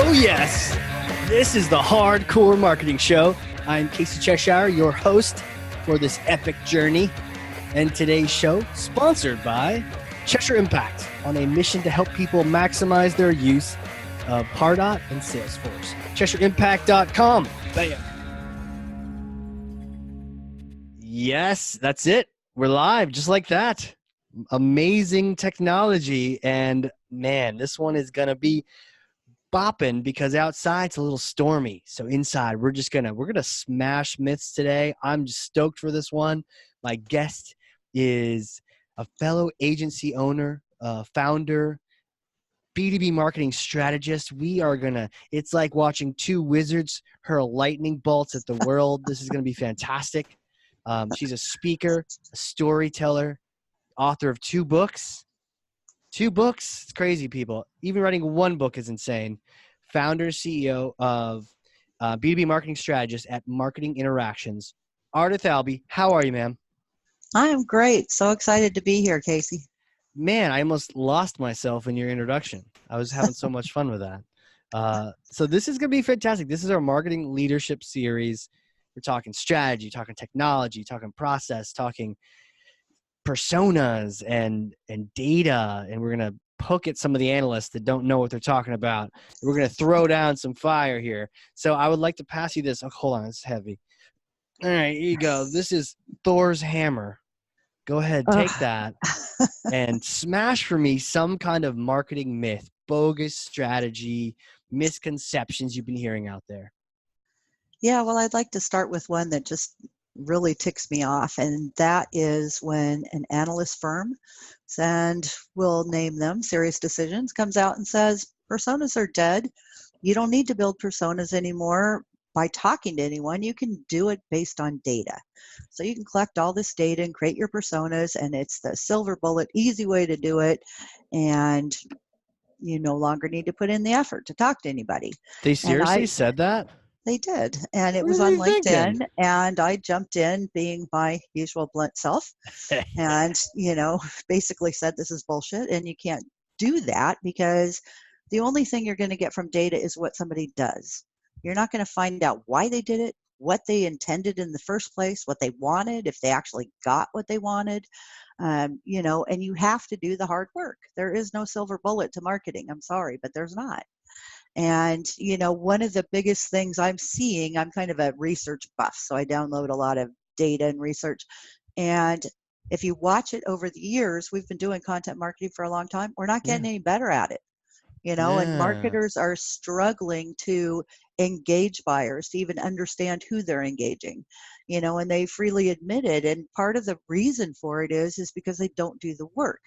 Oh, yes. This is the Hardcore Marketing Show. I'm Casey Cheshire, your host for this epic journey. And today's show, sponsored by Cheshire Impact, on a mission to help people maximize their use of Pardot and Salesforce. CheshireImpact.com. Bam. Yes, that's it. We're live just like that. Amazing technology. And man, this one is going to be bopping because outside it's a little stormy. So inside we're gonna smash myths today. I'm just stoked for this one. My guest is a fellow agency owner, founder, B2B marketing strategist. It's like watching two wizards hurl lightning bolts at the world. This is gonna be fantastic. She's a speaker, a storyteller, author of two books. It's crazy, people. Even writing one book is insane. Founder, CEO of B2B Marketing Strategist at Marketing Interactions. Ardath Albee, how are you, ma'am? I am great. So excited to be here, Casey. Man, I almost lost myself in your introduction. I was having so much fun with that. So this is going to be fantastic. This is our marketing leadership series. We're talking strategy, talking technology, talking process, talking personas and data, and we're going to poke at some of the analysts that don't know what they're talking about. We're going to throw down some fire here. So I would like to pass you this. Oh, hold on, it's heavy. All right, here you go. This is Thor's hammer. Go ahead, take that and smash for me some kind of marketing myth, bogus strategy, misconceptions you've been hearing out there. Yeah, well, I'd like to start with one that just really ticks me off, and that is when an analyst firm, and we'll name them Serious Decisions, comes out and says personas are dead. You don't need to build personas anymore by talking to anyone. You can do it based on data. So you can collect all this data and create your personas, and it's the silver bullet, easy way to do it, and you no longer need to put in the effort to talk to anybody. They seriously said that? They did, and it was on LinkedIn, and I jumped in being my usual blunt self and, basically said this is bullshit and you can't do that because the only thing you're going to get from data is what somebody does. You're not going to find out why they did it, what they intended in the first place, what they wanted, if they actually got what they wanted, and you have to do the hard work. There is no silver bullet to marketing. I'm sorry, but there's not. And, one of the biggest things I'm seeing, I'm kind of a research buff, so I download a lot of data and research. And if you watch it over the years, we've been doing content marketing for a long time. We're not getting any better at it, and marketers are struggling to engage buyers, to even understand who they're engaging, and they freely admit it. And part of the reason for it is because they don't do the work.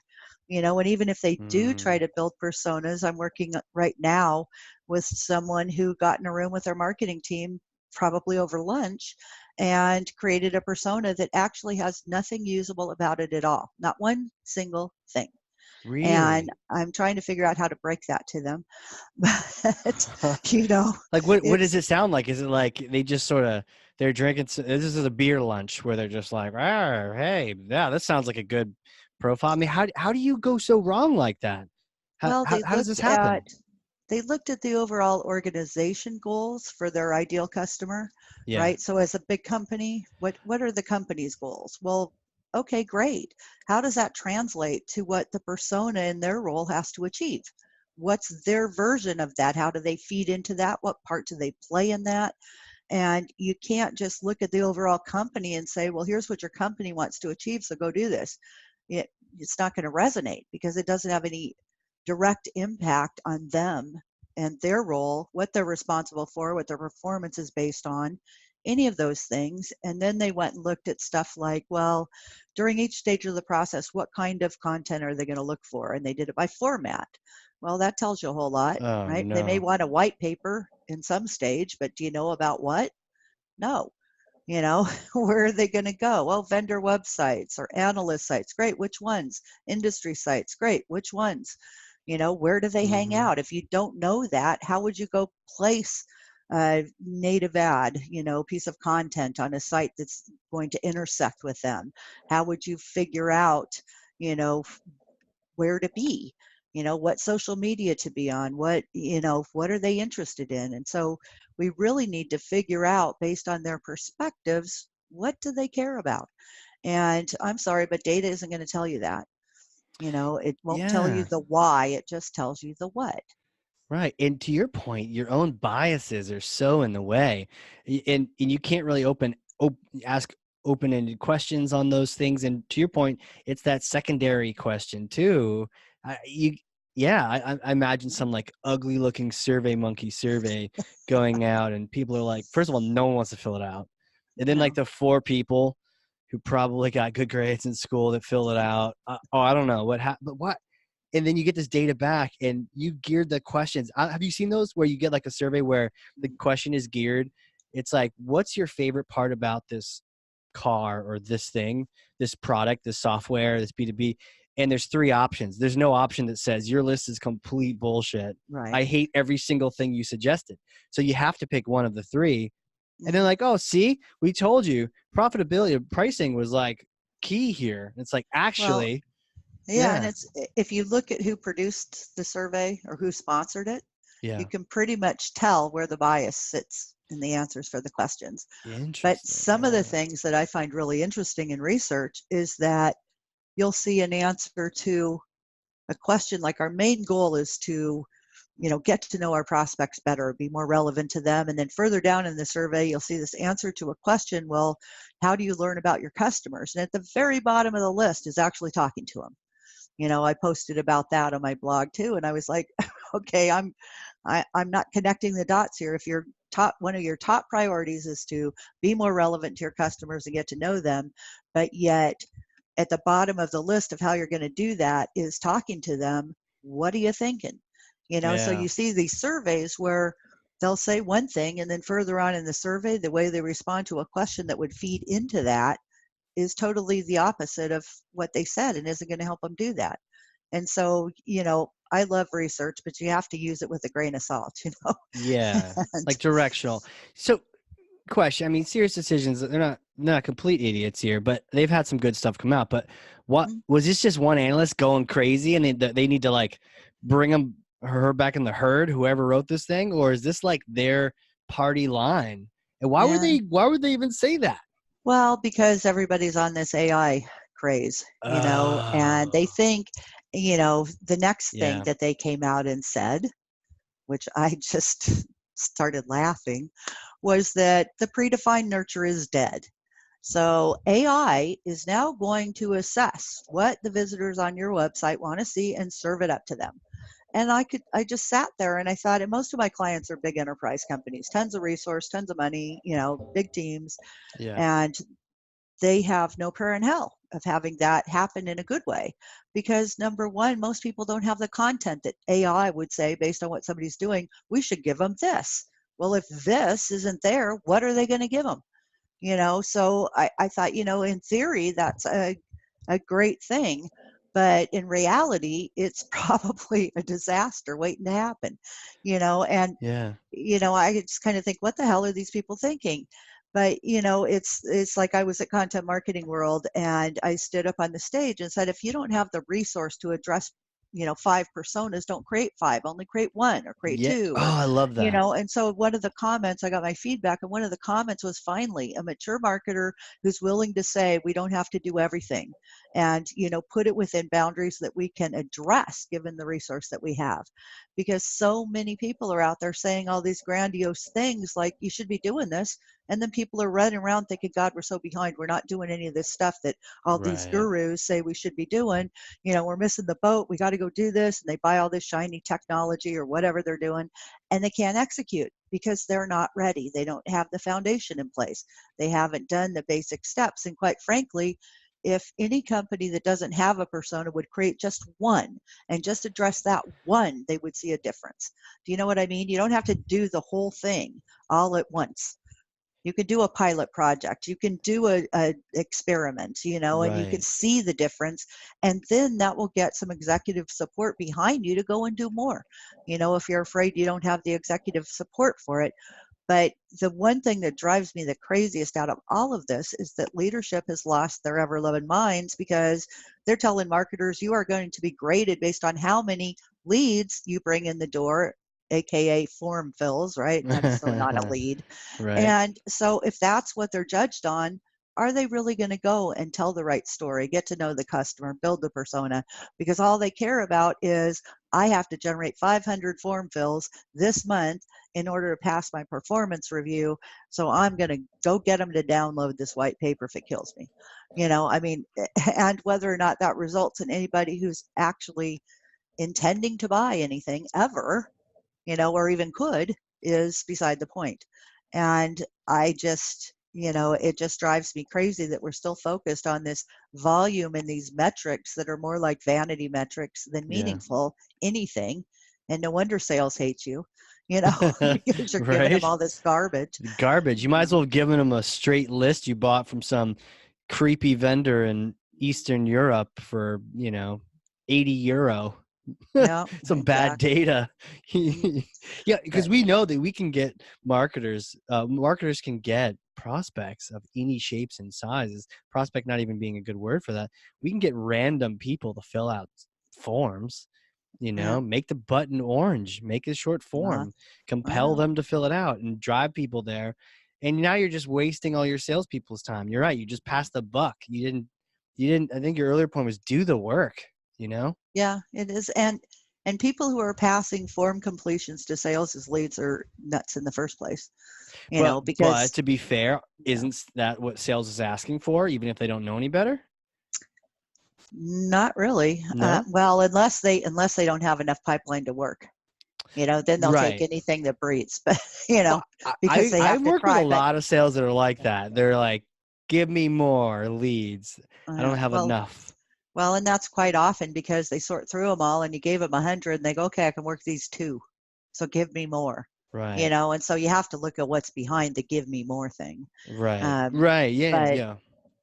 And even if they do try to build personas, I'm working right now with someone who got in a room with our marketing team, probably over lunch, and created a persona that actually has nothing usable about it at all. Not one single thing. Really? And I'm trying to figure out how to break that to them. But, like what does it sound like? Is it like they just sort of, they're drinking, this is a beer lunch where they're just like, hey, yeah, this sounds like a good profile. I mean, how do you go so wrong like that? How does this happen? They looked at the overall organization goals for their ideal customer, yeah. Right? So as a big company, what are the company's goals? Well, okay, great. How does that translate to what the persona in their role has to achieve? What's their version of that? How do they feed into that? What part do they play in that? And you can't just look at the overall company and say, well, here's what your company wants to achieve, so go do this. It's not going to resonate because it doesn't have any direct impact on them and their role, what they're responsible for, what their performance is based on, any of those things. And then they went and looked at stuff like, well, during each stage of the process, what kind of content are they going to look for? And they did it by format. Well, that tells you a whole lot, right? No. They may want a white paper in some stage, but do you know about what? No. Where are they going to go? Well, vendor websites or analyst sites. Great. Which ones? Industry sites. Great. Which ones? Where do they hang out? If you don't know that, how would you go place a native ad, piece of content on a site that's going to intersect with them? How would you figure out, where to be? what social media to be on, what are they interested in? And so we really need to figure out, based on their perspectives, what do they care about? And I'm sorry, but data isn't going to tell you that. It won't tell you Yeah. the why, it just tells you the what. Right. And to your point, your own biases are so in the way. And you can't really ask open-ended questions on those things. And to your point, it's that secondary question too. You yeah, I imagine some like ugly looking survey monkey survey going out, and people are like, first of all, no one wants to fill it out. And then like No. the four people who probably got good grades in school that fill it out. I don't know but what, and then you get this data back and you geared the questions. Have you seen those where you get like a survey where the question is geared? It's like, what's your favorite part about this car or this thing, this product, this software, this B2B? And there's three options. There's no option that says your list is complete bullshit. Right. I hate every single thing you suggested. So you have to pick one of the three. And then Mhm. like, oh, see, we told you profitability, pricing was like key here. It's like, Well, actually, yeah, and yeah, it's if you look at who produced the survey or who sponsored it, you yeah. can pretty much tell where the bias sits in the answers for the questions. But Interesting. some of the Yeah. things that I find really interesting in research is that you'll see an answer to a question like, our main goal is to get to know our prospects better, be more relevant to them. And then further down in the survey, you'll see this answer to a question, well, how do you learn about your customers? And at the very bottom of the list is actually talking to them. I posted about that on my blog too, and I was like, okay, I'm not connecting the dots here. If one of your top priorities is to be more relevant to your customers and get to know them, but yet at the bottom of the list of how you're going to do that is talking to them, what are you thinking? So Yeah. you see these surveys where they'll say one thing, and then further on in the survey, the way they respond to a question that would feed into that is totally the opposite of what they said and isn't going to help them do that. And so, I love research, but you have to use it with a grain of salt, Yeah. And, Like directional. So question, I mean, Serious Decisions, they're not complete idiots here, but they've had some good stuff come out. But what mm, was this just one analyst going crazy and they need to like bring her back in the herd, whoever wrote this thing, or is this like their party line? And yeah. why would they even say that? Well, because everybody's on this AI craze, and they Oh, think, the next thing yeah. that they came out and said, which I just started laughing, was that the predefined nurture is dead. So AI is now going to assess what the visitors on your website want to see and serve it up to them. And I just sat there and I thought, and most of my clients are big enterprise companies, tons of resource, tons of money, big teams, Yeah. and they have no prayer in hell of having that happen in a good way. Because number one, most people don't have the content that AI would say based on what somebody's doing. We should give them this. Well, if this isn't there, what are they going to give them? So I thought, in theory, that's a great thing. But in reality, it's probably a disaster waiting to happen, and, Yeah. I just kind of think, what the hell are these people thinking? But, it's like I was at Content Marketing World and I stood up on the stage and said, if you don't have the resource to address, 5 personas, don't create 5, only create 1 or create Yeah. 2, Oh, or, I love that. and so one of the comments, I got my feedback, and one of the comments was, finally, a mature marketer who's willing to say, we don't have to do everything, and, put it within boundaries that we can address given the resource that we have. Because so many people are out there saying all these grandiose things like, you should be doing this, and then people are running around thinking, God, we're so behind, we're not doing any of this stuff that all these Right. gurus say we should be doing. We're missing the boat, we got to go do this, and they buy all this shiny technology or whatever they're doing, and they can't execute because they're not ready. They don't have the foundation in place, they haven't done the basic steps. And quite frankly, if any company that doesn't have a persona would create just one and just address that one, they would see a difference. Do you know what I mean? You don't have to do the whole thing all at once. You can do a pilot project, you can do a experiment, and you can Right. see the difference, and then that will get some executive support behind you to go and do more. If you're afraid you don't have the executive support for it, But the one thing that drives me the craziest out of all of this is that leadership has lost their ever-loving minds, because they're telling marketers, you are going to be graded based on how many leads you bring in the door, aka form fills, right? That's so not a lead. Right. And so if that's what they're judged on, are they really going to go and tell the right story, get to know the customer, build the persona? Because all they care about is, I have to generate 500 form fills this month in order to pass my performance review. So I'm going to go get them to download this white paper if it kills me. I mean, and whether or not that results in anybody who's actually intending to buy anything ever, or even could, is beside the point. And I just, it just drives me crazy that we're still focused on this volume and these metrics that are more like vanity metrics than meaningful anything. And no wonder sales hate you, because you're giving them Right. all this garbage. Garbage. You might as well have given them a straight list you bought from some creepy vendor in Eastern Europe for, €80. Yeah, Some bad exactly. data. Mm, Yeah, because But we know that we can get marketers can get prospects of any shapes and sizes. Prospect not even being a good word for that. We can get random people to fill out forms, yeah, make the button orange, make a short uh, form, I compel know. them to fill it out and drive people there. And now you're just wasting all your salespeople's time. You're right. You just passed the buck. You didn't, I think your earlier point was do the work, Yeah, it is. And people who are passing form completions to sales as leads are nuts in the first place. But Because to be fair, yeah, isn't that what sales is asking for, even if they don't know any better? not really. No? Well, unless they don't have enough pipeline to work, then they'll take Right. anything that breathes. But Well, because they I have to work with a try. But lot of sales that are like that. They're like, give me more leads. I don't have well, enough. and that's quite often because they sort through them all, and you gave them 100, and they go, okay, I can work these two, so give me more. Right. And so you have to look at what's behind the give me more thing. Right. Um, Right. Yeah. but Yeah.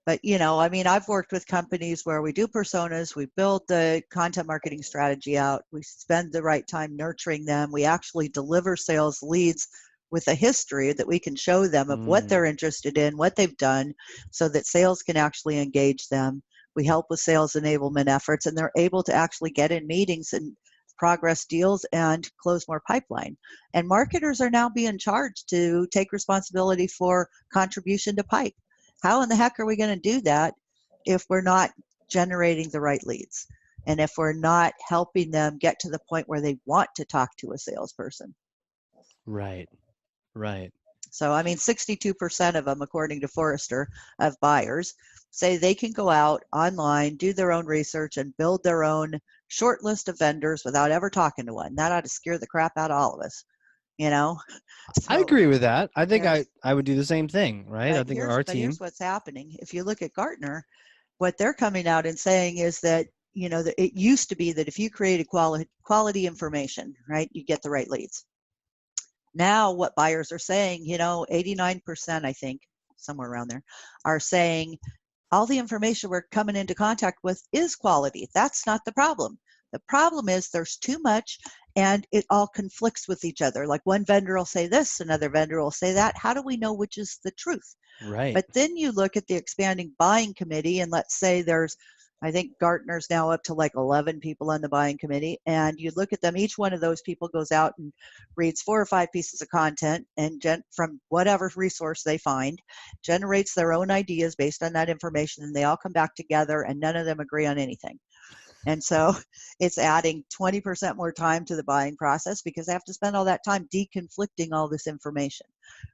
But, I mean, I've worked with companies where we do personas, we build the content marketing strategy out, we spend the right time nurturing them, we actually deliver sales leads with a history that we can show them of what Mm, they're interested in, what they've done, so that sales can actually engage them. We help with sales enablement efforts, and they're able to actually get in meetings and progress deals and close more pipeline. And marketers are now being charged to take responsibility for contribution to pipe. How in the heck are we going to do that if we're not generating the right leads, and if we're not helping them get to the point where they want to talk to a salesperson? right. Right. So, I mean, 62% of them, according to Forrester, of buyers say they can go out online, do their own research, and build their own short list of vendors without ever talking to one. That ought to scare the crap out of all of us, you know? I So, agree with that. I think yeah. I would do the same thing, right? I think our But here's team. what's happening. If you look at Gartner, what they're coming out and saying is that, that it used to be that if you created quality information, right, you get the right leads. Now what buyers are saying, 89%, I think, somewhere around there, are saying all the information we're coming into contact with is quality. That's not the problem. The problem is there's too much, and it all conflicts with each other. Like one vendor will say this, another vendor will say that. How do we know which is the truth? Right. But then you look at the expanding buying committee, and let's say there's, I think Gartner's now up to like 11 people on the buying committee, and you look at them, each one of those people goes out and reads 4 or 5 pieces of content and from whatever resource they find, generates their own ideas based on that information, and they all come back together, and none of them agree on anything. And so it's adding 20% more time to the buying process because they have to spend all that time deconflicting all this information,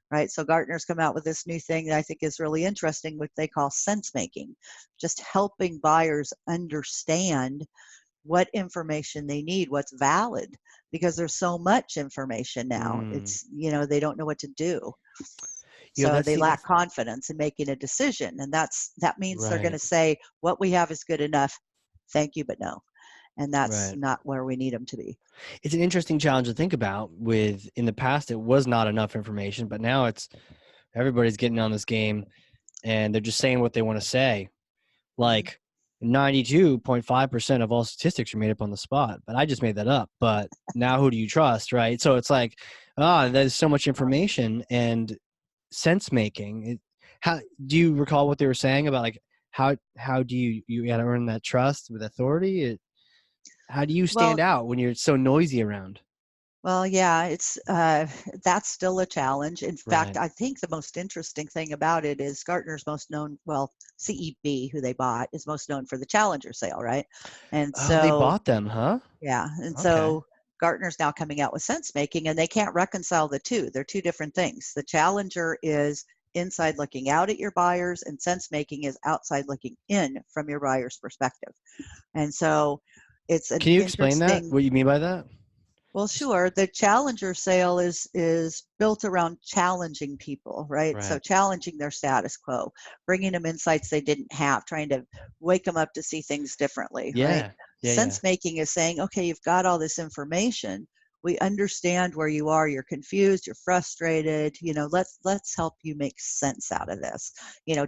right? So Gartner's come out with this new thing that I think is really interesting, what they call sense making, just helping buyers understand what information they need, what's valid, because there's so much information now. Mm. It's, they don't know what to do. So That's they the lack confidence in making a decision. And that means they're going to right. say, what we have is good enough. Thank you, but no. And that's Right. not where we need them to be. It's an interesting challenge to think about. With in the past, it was not enough information, but now it's everybody's getting on this game and they're just saying what they want to say. Mhm. Like, 92.5% of all statistics are made up on the spot, but I just made that up. But now who do you trust, right? So it's like, there's so much information and sense making. How do you recall what they were saying about like how do you got to earn that trust with authority? How do you stand Well, out when you're so noisy around? Well, yeah, it's that's still a challenge. In fact, Right. I think the most interesting thing about it is Gartner's most known, well, CEB, who they bought, is most known for the Challenger sale, right? And Oh, they so, bought them, huh? yeah, and Okay. so Gartner's now coming out with sense making, and they can't reconcile the two. They're two different things. The Challenger is inside looking out at your buyers, and sense making is outside looking in from your buyer's perspective. And so, it's an Can you explain that? interesting. What you mean by that? Well, sure. The Challenger sale is built around challenging people, right? So Right. challenging their status quo, bringing them insights they didn't have, trying to wake them up to see things differently, right? Yeah. Yeah. Yeah. Sense making is saying, okay, you've got all this information. We understand where you are. You're confused. You're frustrated. Let's help you make sense out of this.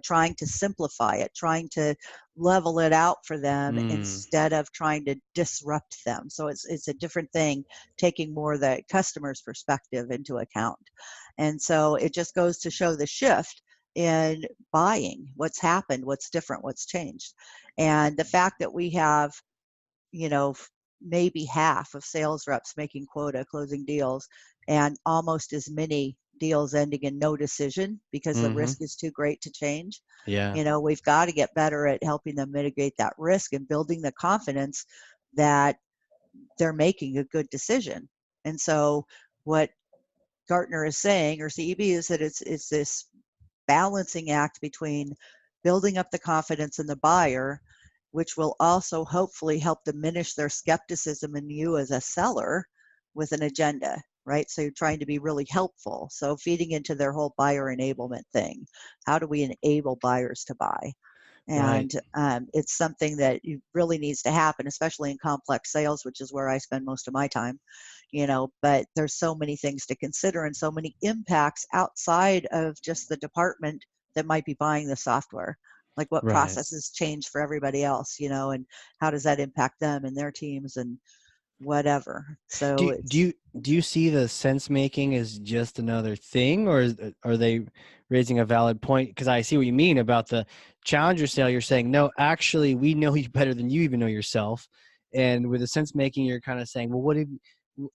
Trying to simplify it, trying to level it out for them Mm, instead of trying to disrupt them. So it's a different thing, taking more the customer's perspective into account. And so it just goes to show the shift in buying, what's happened, what's different, what's changed. And the fact that we have, you know, maybe half of sales reps making quota, closing deals, and almost as many deals ending in no decision because the mm-hmm. risk is too great to change. Yeah. We've got to get better at helping them mitigate that risk and building the confidence that they're making a good decision. And so what Gartner is saying, or CEB, is that it's this balancing act between building up the confidence in the buyer, which will also hopefully help diminish their skepticism in you as a seller with an agenda, right? So you're trying to be really helpful. So feeding into their whole buyer enablement thing. How do we enable buyers to buy? Right. And it's something that really needs to happen, especially in complex sales, which is where I spend most of my time. But there's so many things to consider and so many impacts outside of just the department that might be buying the software. Like what Right. processes change for everybody else, and how does that impact them and their teams and whatever. So it's, Do you see the sense making as just another thing, or are they raising a valid point? Because I see what you mean about the challenger sale. You're saying no, actually, we know you better than you even know yourself. And with the sense making, you're kind of saying, well, what have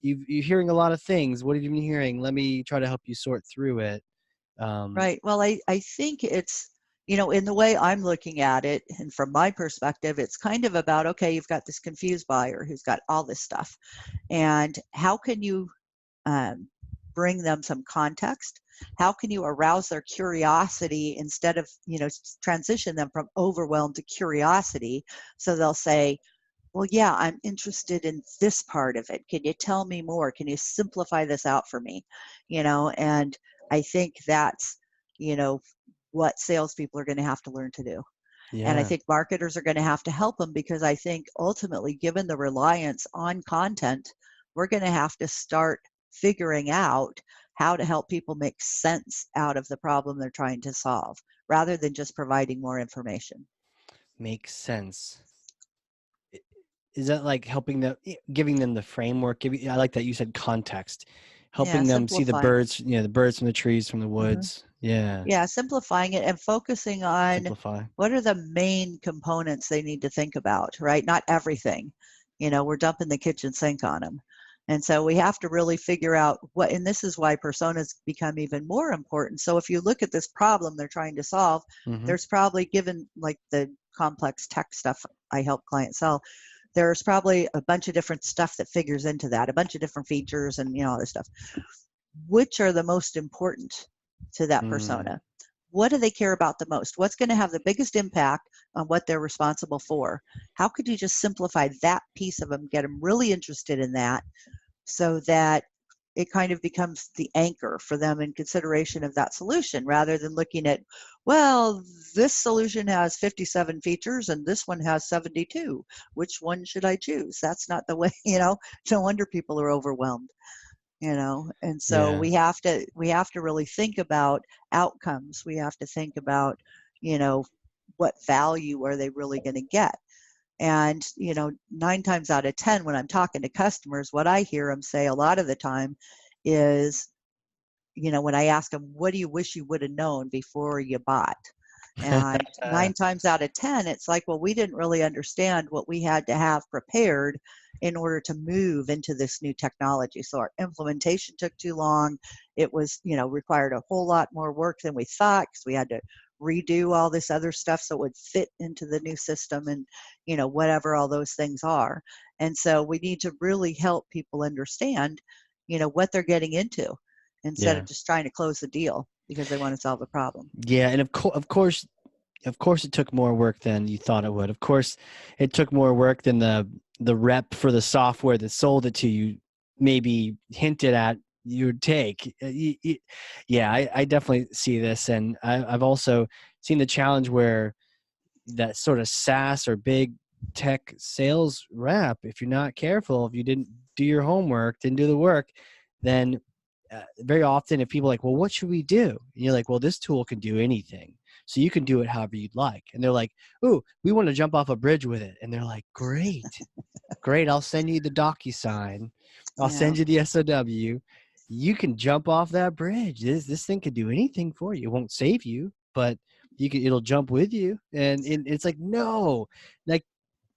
you're hearing a lot of things. What have you been hearing? Let me try to help you sort through it. right. Well, I think it's, in the way I'm looking at it, and from my perspective, it's kind of about, okay, you've got this confused buyer who's got all this stuff. And how can you um, bring them some context? How can you arouse their curiosity instead of, transition them from overwhelm to curiosity? So they'll say, well, yeah, I'm interested in this part of it. Can you tell me more? Can you simplify this out for me? And I think that's, you know, what salespeople are going to have to learn to do. And I Yeah. think marketers are going to have to help them, because I think ultimately, given the reliance on content, we're going to have to start figuring out how to help people make sense out of the problem they're trying to solve, rather than just providing more information. Makes sense. Is that like helping them, giving them the framework? I like that you said context, Yeah, helping them see the simplifying it. birds, the birds from the trees, from the hmm woods. Yeah. Yeah, simplifying it and focusing on Simplify. what are the main components they need to think about, right? Not everything. We're dumping the kitchen sink on them. And so we have to really figure out what, and this is why personas become even more important. So if you look at this problem they're trying to solve, Mm-hmm. there's probably, given like the complex tech stuff I help clients sell, there's probably a bunch of different stuff that figures into that, a bunch of different features and, all this stuff. Which are the most important to that Mm. persona? What do they care about the most? What's going to have the biggest impact on what they're responsible for? How could you just simplify that piece of them, get them really interested in that, so that it kind of becomes the anchor for them in consideration of that solution, rather than looking at, well, this solution has 57 features and this one has 72. Which one should I choose? That's not the way, no wonder people are overwhelmed. And so Yeah. we have to really think about outcomes. We have to think about, you know what value are they really going to get. And, 9 times out of 10, when I'm talking to customers, what I hear them say a lot of the time is, when I ask them, what do you wish you would have known before you bought? And 9 times out of 10, it's like, well, we didn't really understand what we had to have prepared in order to move into this new technology. So our implementation took too long. It was, required a whole lot more work than we thought, because we had to redo all this other stuff so it would fit into the new system, and, whatever all those things are. And so we need to really help people understand, what they're getting into, instead Yeah. of just trying to close the deal because they want to solve the problem. Yeah, and of course, it took more work than you thought it would. Of course, it took more work than the rep for the software that sold it to you maybe hinted at you would take. Yeah, I definitely see this, and I've also seen the challenge where that sort of SaaS or big tech sales rep, if you're not careful, if you didn't do your homework, didn't do the work, then very often if people are like, well, what should we do? And you're like, well, this tool can do anything. So you can do it however you'd like. And they're like, ooh, we want to jump off a bridge with it. And they're like, great. I'll send you the DocuSign. I'll Yeah. send you the SOW. You can jump off that bridge. This thing could do anything for you. It won't save you, but it'll jump with you. And it's like, no,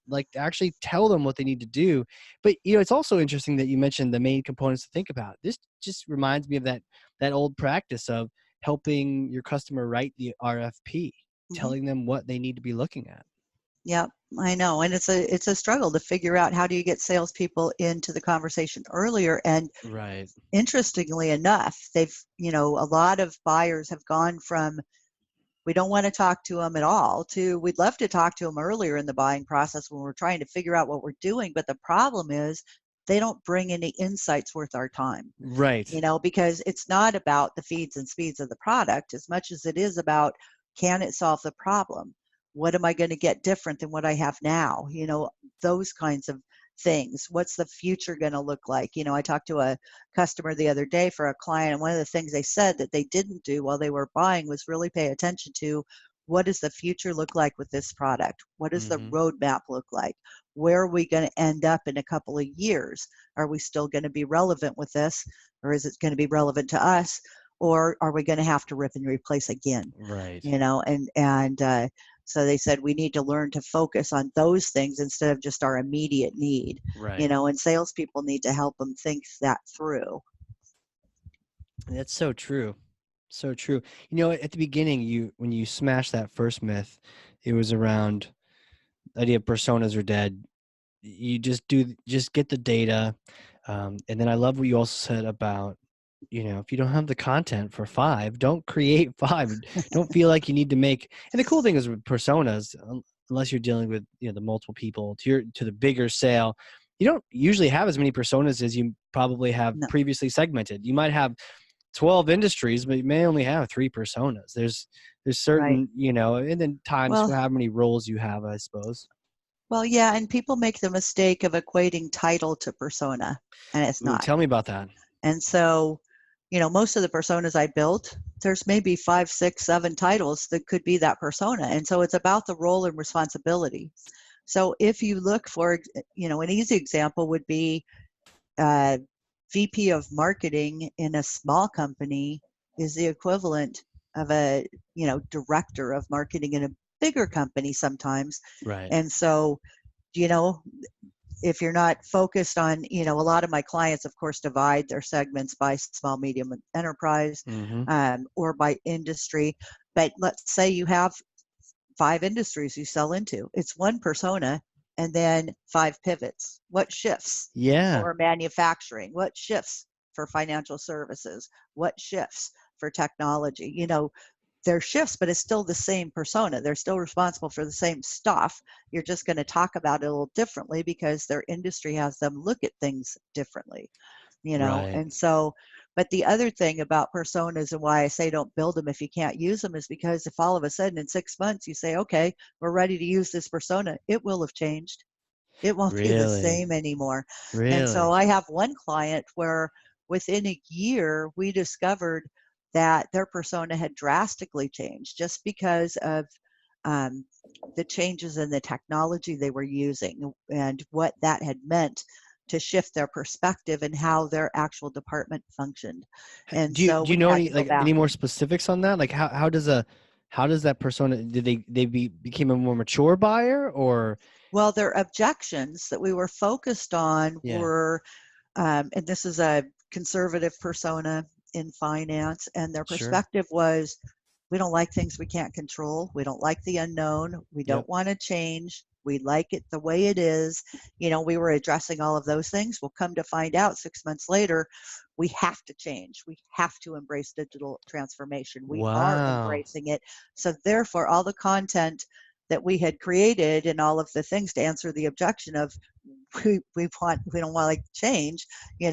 like actually tell them what they need to do. But it's also interesting that you mentioned the main components to think about. This just reminds me of that old practice of helping your customer write the RFP, telling them what they need to be looking at. Yep, I know. And it's a struggle to figure out, how do you get salespeople into the conversation earlier. And Right. interestingly enough, they've, a lot of buyers have gone from, we don't want to talk to them at all, to, we'd love to talk to them earlier in the buying process when we're trying to figure out what we're doing. But the problem is, they don't bring any insights worth our time. Right. Because it's not about the feeds and speeds of the product as much as it is about, can it solve the problem? What am I going to get different than what I have now? Those kinds of things. What's the future going to look like? I talked to a customer the other day for a client, and one of the things they said that they didn't do while they were buying was really pay attention to, what does the future look like with this product? What does the roadmap look like? Where are we going to end up in a couple of years? Are we still going to be relevant with this, or is it going to be relevant to us, or are we going to have to rip and replace again? Right. So they said we need to learn to focus on those things instead of just our immediate need. Right. And salespeople need to help them think that through. That's so true. So true. At the beginning, when you smashed that first myth, it was around the idea of personas are dead. You just get the data. And then I love what you also said about, if you don't have the content for 5, don't create 5. Don't feel like you need to make. And the cool thing is with personas, unless you're dealing with the multiple people to the bigger sale, you don't usually have as many personas as you probably have previously segmented. You might have 12 industries, but you may only have 3 personas. There's certain, and then times for how many roles you have, I suppose. Well, yeah, and people make the mistake of equating title to persona, and it's not. Tell me about that. And so, most of the personas I built, there's maybe 5, 6, 7 titles that could be that persona. And so it's about the role and responsibility. So if you look for, an easy example would be VP of marketing in a small company is the equivalent of a, director of marketing in a bigger company sometimes. Right. And so, if you're not focused on, a lot of my clients, of course, divide their segments by small, medium enterprise, or by industry. But let's say you have 5 industries you sell into. It's one persona and then 5 pivots. What shifts? Yeah. For manufacturing? What shifts for financial services? What shifts for technology? There are shifts, but it's still the same persona. They're still responsible for the same stuff. You're just going to talk about it a little differently because their industry has them look at things differently, Right. And so, but the other thing about personas and why I say don't build them if you can't use them is because if all of a sudden in 6 months you say, okay, we're ready to use this persona, it will have changed. It won't be the same anymore. Really? And so I have one client where within a year we discovered that their persona had drastically changed just because of the changes in the technology they were using and what that had meant to shift their perspective and how their actual department functioned. And so Do you we know had any, to go like, back. any more specifics on that? Like how does that persona, did became a more mature buyer, or? Well, their objections that we were focused on Yeah, were, and this is a conservative persona in finance, and their sure. perspective was, we don't like things we can't control. We don't like the unknown. We Yep. don't want to change. We like it the way it is. We were addressing all of those things. We'll come to find out 6 months later, we have to change. We have to embrace digital transformation. We are Wow. embracing it. So therefore, all the content that we had created and all of the things to answer the objection of we don't want to change, we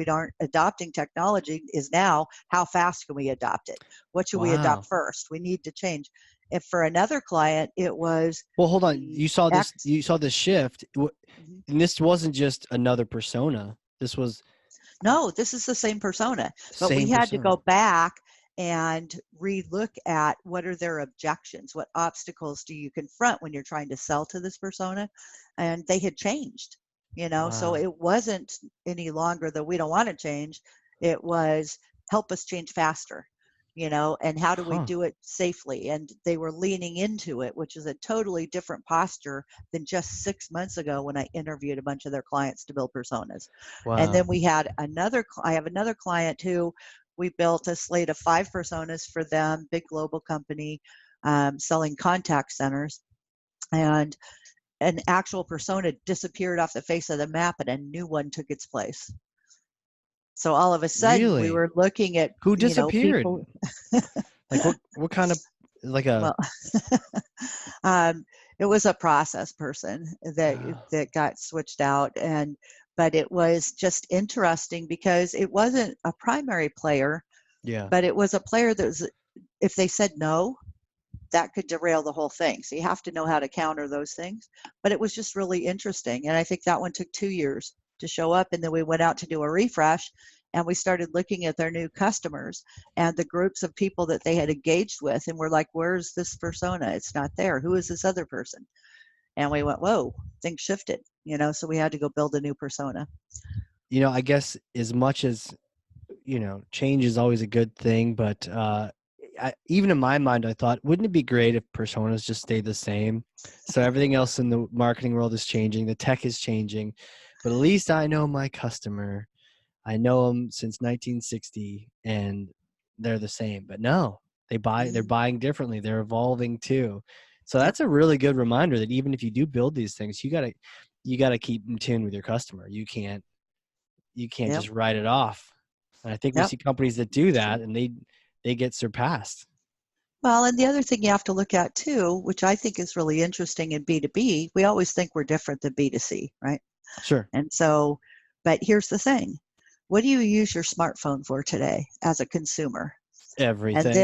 aren't adopting technology, is now how fast can we adopt it? What should we adopt Wow. first? We need to change. If for another client it was Well, hold on. the You saw this. X. You saw this shift, Mhm. and this wasn't just another persona. This was No, this is the same persona, but we same had to persona. go back and relook at what are their objections, what obstacles do you confront when you're trying to sell to this persona, and they had changed. So Wow. it wasn't any longer that we don't want to change. It was help us change faster, and how do we Huh. do it safely? And they were leaning into it, which is a totally different posture than just 6 months ago when I interviewed a bunch of their clients to build personas. And then Wow. I have another client who we built a slate of 5 personas for them, big global company, selling contact centers. And an actual persona disappeared off the face of the map and a new one took its place. So all of a sudden we Really? were looking at, Who disappeared? people. Like what kind of, like a? Well, it was a process person that got switched out, but it was just interesting because it wasn't a primary player, Yeah. but it was a player that was, if they said no, that could derail the whole thing. So you have to know how to counter those things. But it was just really interesting, and I think that one took 2 years to show up, and then we went out to do a refresh. And we started looking at their new customers and the groups of people that they had engaged with. And we're like, where's this persona? It's not there. Who is this other person? And we went, whoa, things shifted, so we had to go build a new persona. I guess as much as, change is always a good thing, but even in my mind, I thought, wouldn't it be great if personas just stayed the same? So everything else in the marketing world is changing, the tech is changing, but at least I know my customer. I know them since 1960, and they're the same. But no, they're buying differently. They're evolving too. So Yep. that's a really good reminder that even if you do build these things, you gotta keep in tune with your customer. You can't Yep. just write it off. And I think we Yep. see companies that do True. that, and they get surpassed. Well, and the other thing you have to look at too, which I think is really interesting in B2B, we always think we're different than B2C, right? Sure. And so, but here's the thing. What do you use your smartphone for today as a consumer? Everything.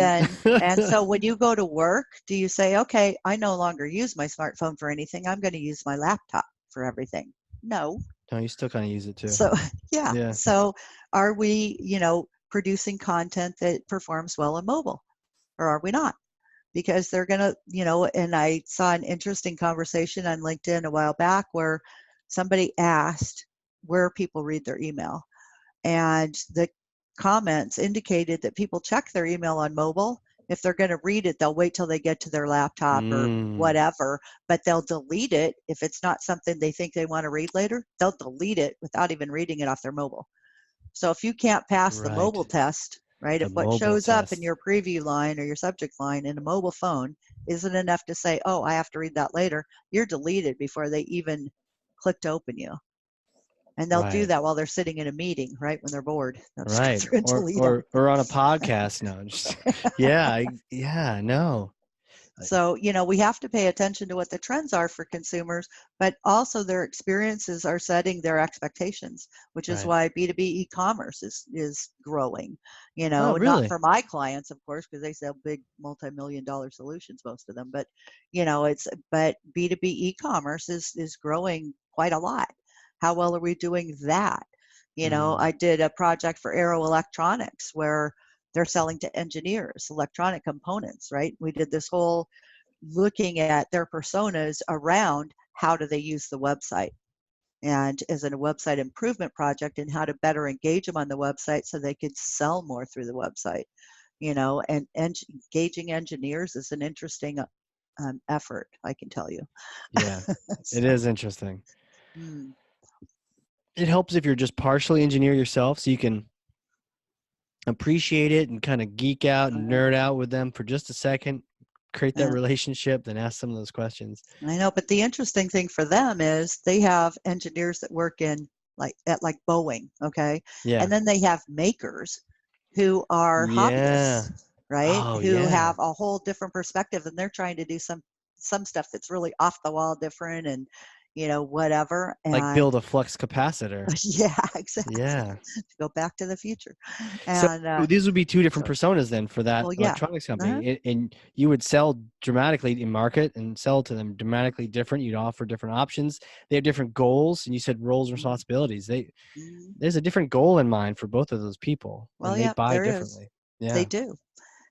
And so when you go to work, do you say, okay, I no longer use my smartphone for anything. I'm going to use my laptop for everything? No. No, you still kind of use it too. So, yeah. Yeah. So are we, producing content that performs well on mobile, or are we not? Because they're going to, and I saw an interesting conversation on LinkedIn a while back where somebody asked where people read their email. And the comments indicated that people check their email on mobile. If they're going to read it, they'll wait till they get to their laptop or whatever, but they'll delete it. If it's not something they think they want to read later, they'll delete it without even reading it off their mobile. So if you can't pass the mobile Right. test, right, The if what mobile shows up in test. your preview line or your subject line in a mobile phone isn't enough to say, oh, I have to read that later, you're deleted before they even click to open you. And they'll do Right. that while they're sitting in a meeting, right, when they're bored. They'll just go Right. through and delete them. Or on a podcast. No, just, yeah, no. So, we have to pay attention to what the trends are for consumers, but also their experiences are setting their expectations, which is Right. why B2B e-commerce is growing. Oh, Not really? for my clients, of course, because they sell big multi-million-dollar solutions, most of them, but but B2B e-commerce is growing quite a lot. How well are we doing that? I did a project for Aero Electronics where they're selling to engineers, electronic components, right? We did this whole looking at their personas around how do they use the website, and as a website improvement project, and how to better engage them on the website so they could sell more through the website. And engaging engineers is an interesting effort, I can tell you. Yeah, So, it is interesting. mm, It helps if you're just partially engineer yourself, so you can appreciate it and kind of geek out and nerd out with them for just a second, create that yeah, relationship, then ask some of those questions. I know, but the interesting thing for them is they have engineers that work in like Boeing, okay? Yeah. And then they have makers who are Yeah. hobbyists, right? Oh, Who yeah. have a whole different perspective, and they're trying to do some stuff that's really off the wall different, and whatever. Like And build a flux capacitor. yeah, exactly. Yeah. To go back to the future. So And these would be two different so personas then for that well, yeah. electronics Uh-huh. company. And you would sell dramatically in market and sell to them dramatically different. You'd offer different options. They have different goals. And you said roles and responsibilities. Mhm. There's a different goal in mind for both of those people, Well, and they yeah, buy there is. differently. They Yeah. do.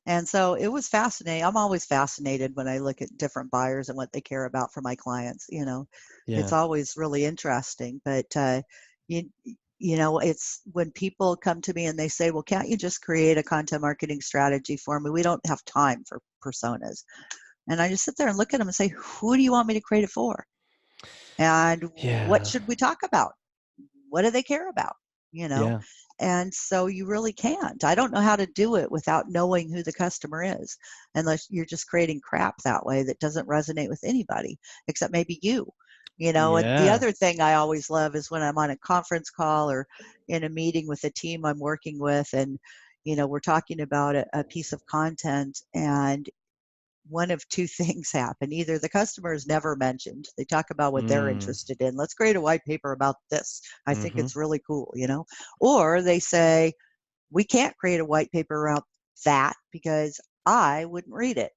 And so it was fascinating. I'm always fascinated when I look at different buyers and what they care about for my clients. It's Yeah. always really interesting. But you it's when people come to me and they say, "Well, can't you just create a content marketing strategy for me? We don't have time for personas." And I just sit there and look at them and say, "Who do you want me to create it for? And what Yeah. should we talk about? What do they care about?" You know? Yeah. And so you really can't. I don't know how to do it without knowing who the customer is, unless you're just creating crap that way that doesn't resonate with anybody except maybe you. And the Yeah. other thing I always love is when I'm on a conference call or in a meeting with a team I'm working with, and we're talking about a piece of content, and one of two things happen. Either the customer is never mentioned, they talk about what they're Mm. interested in. Let's create a white paper about this. I think Mm-hmm. it's really cool. Or they say, we can't create a white paper about that because I wouldn't read it.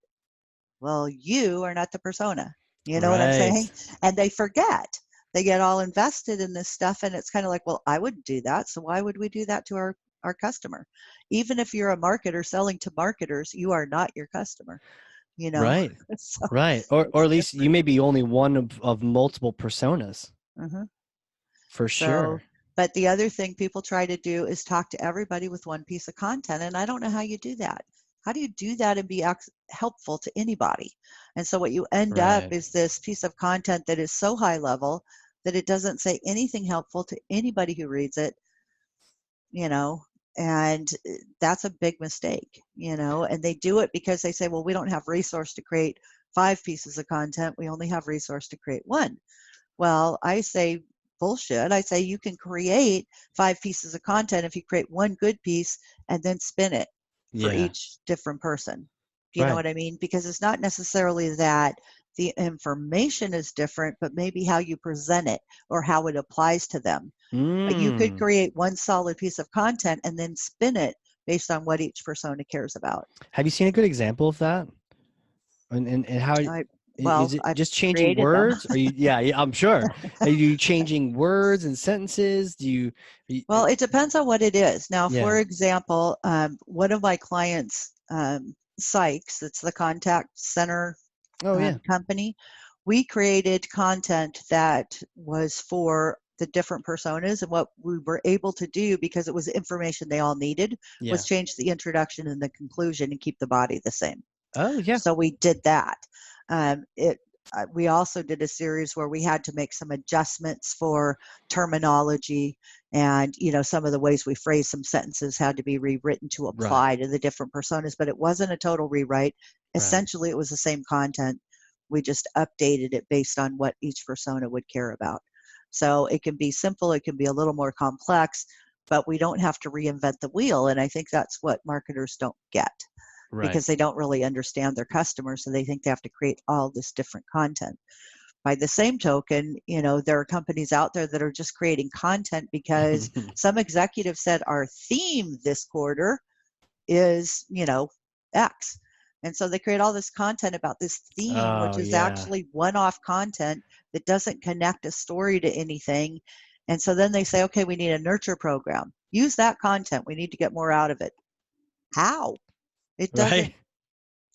Well, you are not the persona. You know what I'm saying? Right. And they forget. They get all invested in this stuff, and it's kind of like, well, I wouldn't do that. So why would we do that to our customer? Even if you're a marketer selling to marketers, you are not your customer. you know Right. so Right. Or it's at least you different. may be only one of multiple personas Hmm. for So, sure. but the other thing people try to do is talk to everybody with one piece of content, and I don't know how you do that. How do you do that and be helpful to anybody? And so what you end up Right. is this piece of content that is so high level that it doesn't say anything helpful to anybody who reads it, you know and that's a big mistake. And they do it because they say, well, we don't have resource to create 5 pieces of content, we only have resource to create one. Well, I say bullshit. I say you can create 5 pieces of content if you create one good piece and then spin it for Yeah. each different person. Do you know Right. what I mean? Because it's not necessarily that the information is different, but maybe how you present it or how it applies to them. But you could Mm. create one solid piece of content and then spin it based on what each persona cares about. Have you seen a good example of that? And how I is well, it I've just changing created them. words? Are you? Yeah, yeah, I'm sure. Are you changing words and sentences? Well, it depends on what it is. Now, for Yeah. example, one of my clients, Sykes, it's the contact center Oh yeah. company, we created content that was for the different personas. And what we were able to do, because it was information they all needed, Yeah. was change the introduction and the conclusion and keep the body the same. Oh yeah. So we did that. We also did a series where we had to make some adjustments for terminology, and some of the ways we phrase some sentences had to be rewritten to Right. apply to the different personas, but it wasn't a total rewrite. Right. Essentially, it was the same content. We just updated it based on what each persona would care about. So it can be simple, it can be a little more complex, but we don't have to reinvent the wheel. And I think that's what marketers don't get, Right. because they don't really understand their customers, so they think they have to create all this different content. By the same token, there are companies out there that are just creating content because some executive said our theme this quarter is, X. And so they create all this content about this theme, which Oh is yeah. actually one-off content that doesn't connect a story to anything. And so then they say, okay, we need a nurture program. Use that content. We need to get more out of it. How? It Right. doesn't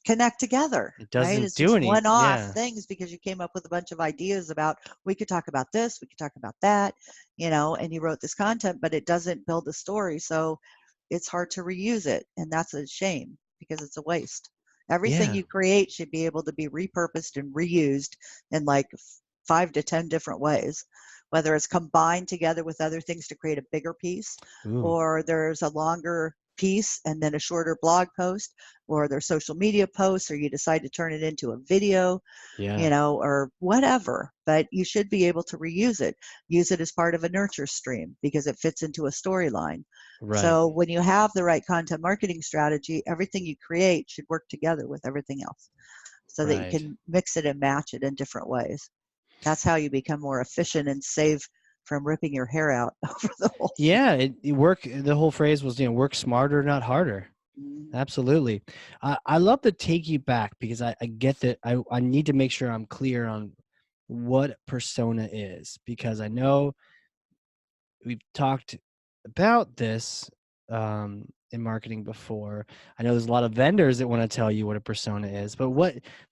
connect together, It right? doesn't It's do just any. one-off Yeah. things because you came up with a bunch of ideas about, we could talk about this, we could talk about that, you know, and you wrote this content, but it doesn't build a story. So it's hard to reuse it. And that's a shame because it's a waste. Everything Yeah. you create should be able to be repurposed and reused in like 5 to 10 different ways, whether it's combined together with other things to create a bigger piece, Ooh. or there's a longer piece and then a shorter blog post, or there's social media posts, or you decide to turn it into a video, you Yeah. know, or whatever. But you should be able to reuse it, use it as part of a nurture stream because it fits into a storyline. Right. So when you have the right content marketing strategy, everything you create should work together with everything else so that you Right. can mix it and match it in different ways. That's how you become more efficient and save from ripping your hair out over the whole thing. Yeah. It work. The whole phrase was, work smarter, not harder. Mhm. Absolutely. I love to take you back because I get that I need to make sure I'm clear on what persona is, because I know we've talked about this in marketing before. I know there's a lot of vendors that want to tell you what a persona is, but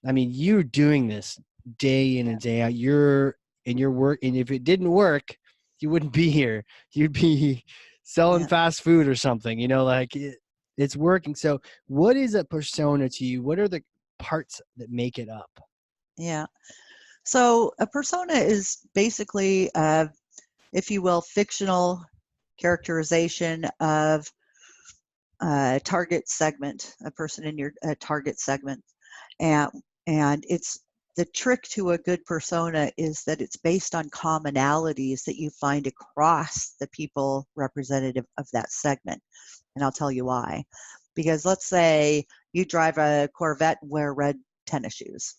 you're doing this day in Yeah. and day out. You're in your work, and if it didn't work, you wouldn't be here. You'd be selling Yeah. fast food or something, it's working. So what is a persona to you? What are the parts that make it up? Yeah. So a persona is basically, if you will, fictional characterization of a target segment, a person in your target segment. And, and it's the trick to a good persona is that it's based on commonalities that you find across the people representative of that segment. And I'll tell you why. Because let's say you drive a Corvette and wear red tennis shoes.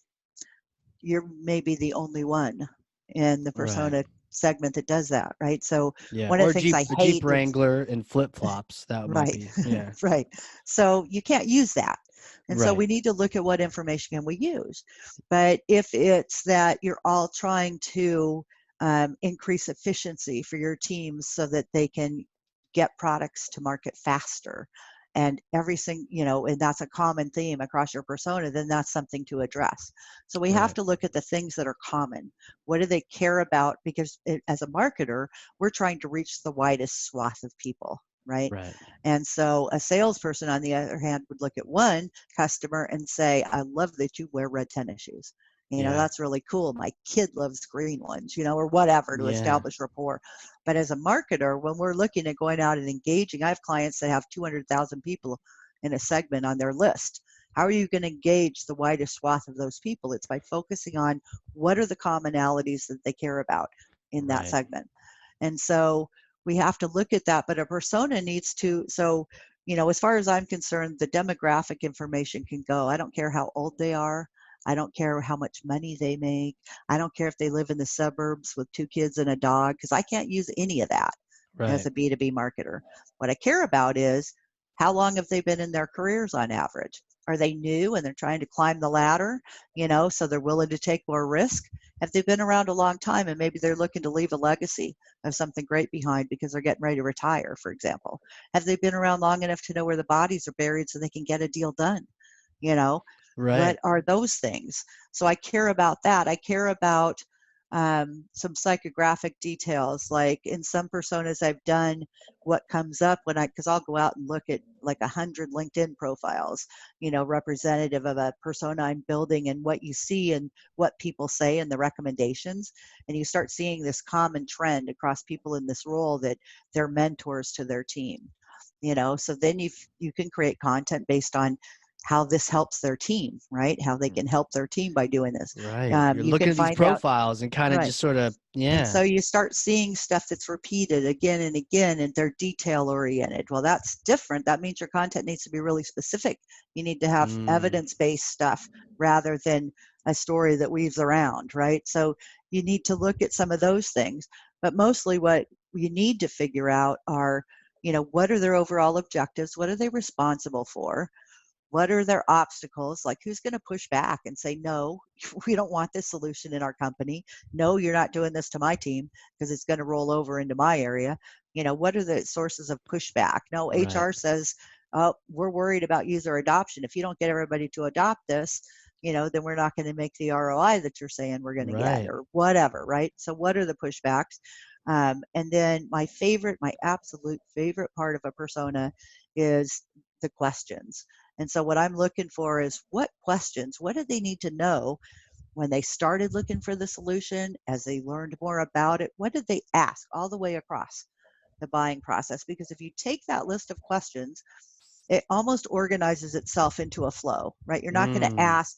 You're maybe the only one in the Right. persona segment that does that, right? So Yeah. one of Or the things I A Jeep hate is Wrangler and flip flops. That might right, be. Yeah. right. So you can't use that. And so Right. we need to look at what information can we use. But if it's that you're all trying to increase efficiency for your teams so that they can get products to market faster, and everything, you know, and that's a common theme across your persona, then that's something to address. So we have Right. to look at the things that are common. What do they care about? Because as a marketer, we're trying to reach the widest swath of people, right? Right. And so a salesperson, on the other hand, would look at one customer and say, I love that you wear red tennis shoes. You know, Yeah. that's really cool. My kid loves green ones, you know, or whatever, to Yeah. establish rapport. But as a marketer, when we're looking at going out and engaging, I have clients that have 200,000 people in a segment on their list. How are you going to engage the widest swath of those people? It's by focusing on what are the commonalities that they care about in that Right. segment. And so we have to look at that, but a persona needs to, so, you know, as far as I'm concerned, the demographic information can go. I don't care how old they are. I don't care how much money they make. I don't care if they live in the suburbs with 2 kids and a dog, because I can't use any of that as Right. a B2B marketer. What I care about is how long have they been in their careers on average? Are they new and they're trying to climb the ladder, you know, so they're willing to take more risk? Have they been around a long time and maybe they're looking to leave a legacy of something great behind because they're getting ready to retire, for example? Have they been around long enough to know where the bodies are buried so they can get a deal done? You know, what Right. are those things? So I care about that. I care about some psychographic details. Like in some personas I've done, what comes up when because I'll go out and look at like 100 LinkedIn profiles, you know, representative of a persona I'm building, and what you see and what people say and the recommendations. And you start seeing this common trend across people in this role that they're mentors to their team. You know, so then you can create content based on how this helps their team, right? How they can help their team by doing this. Right. You're You looking can at these find out, profiles and kind of right. just sort of, And yeah. so you start seeing stuff that's repeated again and again, and they're detail oriented. Well, that's different. That means your content needs to be really specific. You need to have Mm, evidence-based stuff rather than a story that weaves around, right? So you need to look at some of those things. But mostly what you need to figure out are, you know, what are their overall objectives? What are they responsible for? What are their obstacles? Like, who's going to push back and say, no, we don't want this solution in our company. No, you're not doing this to my team because it's going to roll over into my area. You know, what are the sources of pushback? No, right. HR says oh, we're worried about user adoption. If you don't get everybody to adopt this, then we're not going to make the ROI that you're saying we're going to get, or whatever, right? So what are the pushbacks? And then my absolute favorite part of a persona is the questions. And so what I'm looking for is what do they need to know when they started looking for the solution, as they learned more about it? What did they ask all the way across the buying process? Because if you take that list of questions, it almost organizes itself into a flow, right? You're not going to ask,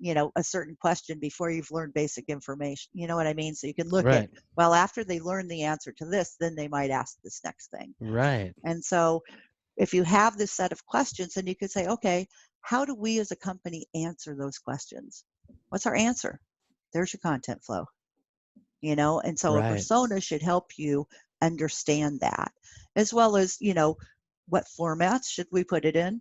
a certain question before you've learned basic information. You know what I mean? So you can look at, well, after they learn the answer to this, then they might ask this next thing. Right. And so if you have this set of questions, then you could say, okay, how do we as a company answer those questions? What's our answer? There's your content flow, and so a persona should help you understand that, as well as, what formats should we put it in?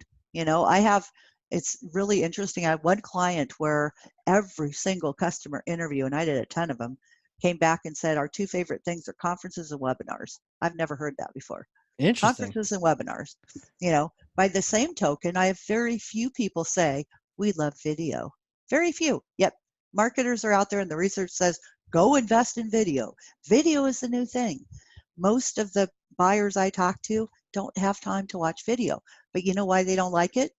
It's really interesting. I have one client where every single customer interview, and I did a ton of them, came back and said, our two favorite things are conferences and webinars. I've never heard that before. Interesting. Conferences and webinars. By the same token, I have very few people say, we love video. Very few. Yep. Marketers are out there and the research says, go invest in video. Video is the new thing. Most of the buyers I talk to don't have time to watch video. But you know why they don't like it?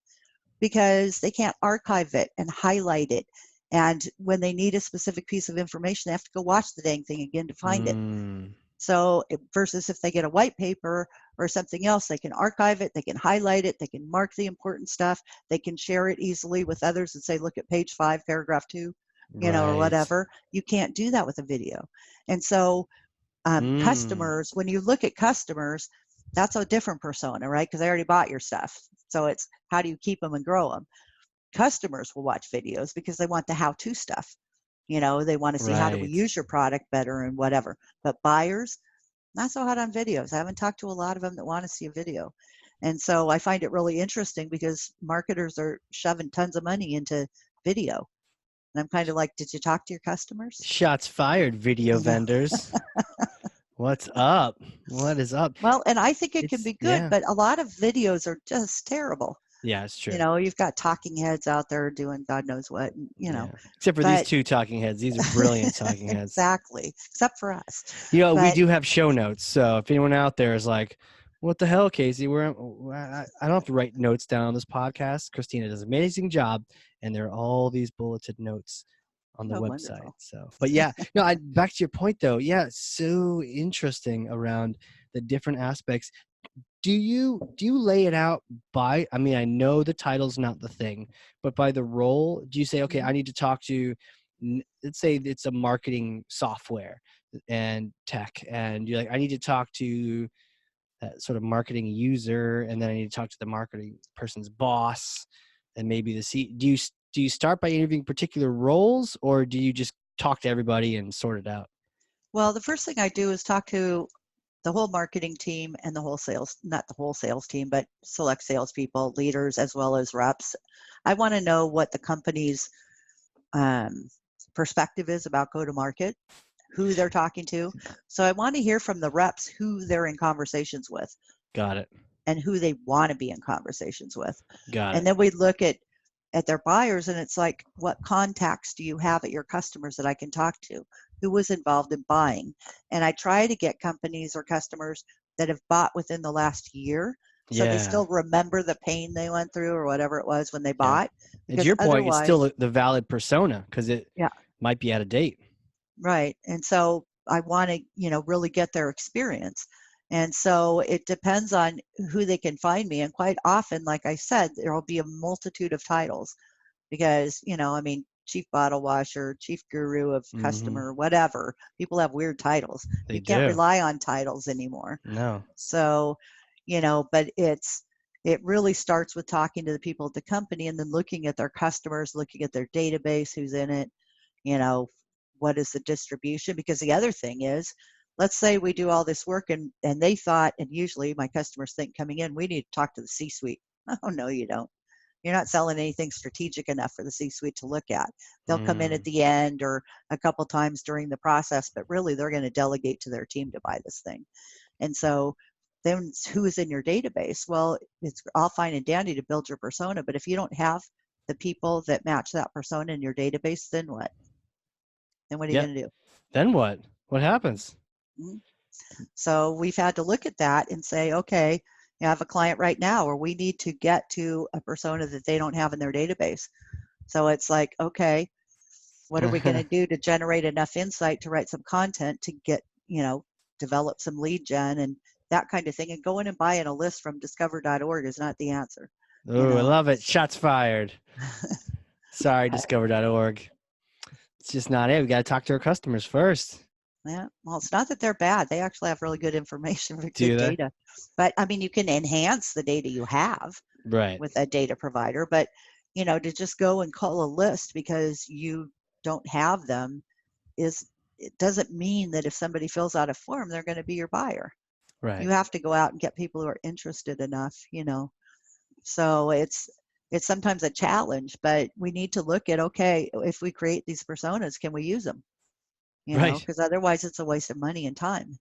Because they can't archive it and highlight it. And when they need a specific piece of information, they have to go watch the dang thing again to find it. So versus if they get a white paper or something else, they can archive it, they can highlight it, they can mark the important stuff, they can share it easily with others and say, look at page 5, paragraph 2, or whatever. You can't do that with a video. And so customers, when you look at customers, that's a different persona, right? Because they already bought your stuff. So it's how do you keep them and grow them? Customers will watch videos because they want the how-to stuff. They want to see how do we use your product better and whatever. But buyers, not so hot on videos. I haven't talked to a lot of them that want to see a video. And so I find it really interesting because marketers are shoving tons of money into video. And I'm kind of like, did you talk to your customers? Shots fired, video vendors. What's up? What is up? Well, and I think it can be good, but a lot of videos are just terrible. Yeah, it's true. You've got talking heads out there doing God knows what, Except for these two talking heads. These are brilliant talking heads. Exactly. Except for us. We do have show notes. So if anyone out there is like, what the hell, Casey? I don't have to write notes down on this podcast. Christina does an amazing job. And there are all these bulleted notes on the website. Wonderful. So, but back to your point though. Yeah, it's so interesting around the different aspects. Do you lay it out by, I mean, I know the title's not the thing, but by the role, do you say, okay, I need to talk to, let's say it's a marketing software and tech, and you're like, I need to talk to that sort of marketing user, and then I need to talk to the marketing person's boss, and maybe do you start by interviewing particular roles, or do you just talk to everybody and sort it out? Well, the first thing I do is talk to the whole marketing team and the whole sales, not the whole sales team, but select salespeople, leaders, as well as reps. I want to know what the company's perspective is about go-to-market, who they're talking to. So I want to hear from the reps who they're in conversations with. Got it. And who they want to be in conversations with. Got it. And then we look at their buyers, and it's like, what contacts do you have at your customers that I can talk to? Who was involved in buying? And I try to get companies or customers that have bought within the last year, so they still remember the pain they went through or whatever it was when they bought. And to your point, it's still the valid persona because it might be out of date. Right. And so I want to, really get their experience. And so it depends on who they can find me. And quite often, like I said, there will be a multitude of titles because, chief bottle washer, chief guru of customer, whatever. People have weird titles. You can't rely on titles anymore. No. So, but it really starts with talking to the people at the company and then looking at their customers, looking at their database, who's in it, what is the distribution? Because the other thing is, let's say we do all this work and they thought, and usually my customers think coming in, we need to talk to the C-suite. Oh, no, you don't. You're not selling anything strategic enough for the C-suite to look at. They'll come in at the end or a couple times during the process, but really they're going to delegate to their team to buy this thing. And so then who is in your database? Well, it's all fine and dandy to build your persona, but if you don't have the people that match that persona in your database, then what? Then what are you Yeah. going to do? Then what? What happens? Mhm. So we've had to look at that and say, okay, you have a client right now where we need to get to a persona that they don't have in their database. So it's like, okay, what are we going to do to generate enough insight to write some content to get, develop some lead gen and that kind of thing? And going and buying a list from discover.org is not the answer. Oh, I love it. Shots fired. Sorry, Uh, discover.org. It's just not it. We got to talk to our customers first. Yeah, well, it's not that they're bad. They actually have really good information, really Do good they? data. But I mean, you can enhance the data you have Right. with a data provider, but to just go and call a list because you don't have them it doesn't mean that if somebody fills out a form, they're going to be your buyer. Right. You have to go out and get people who are interested enough, So it's sometimes a challenge, but we need to look at, okay, if we create these personas, can we use them? Right. Because otherwise it's a waste of money and time,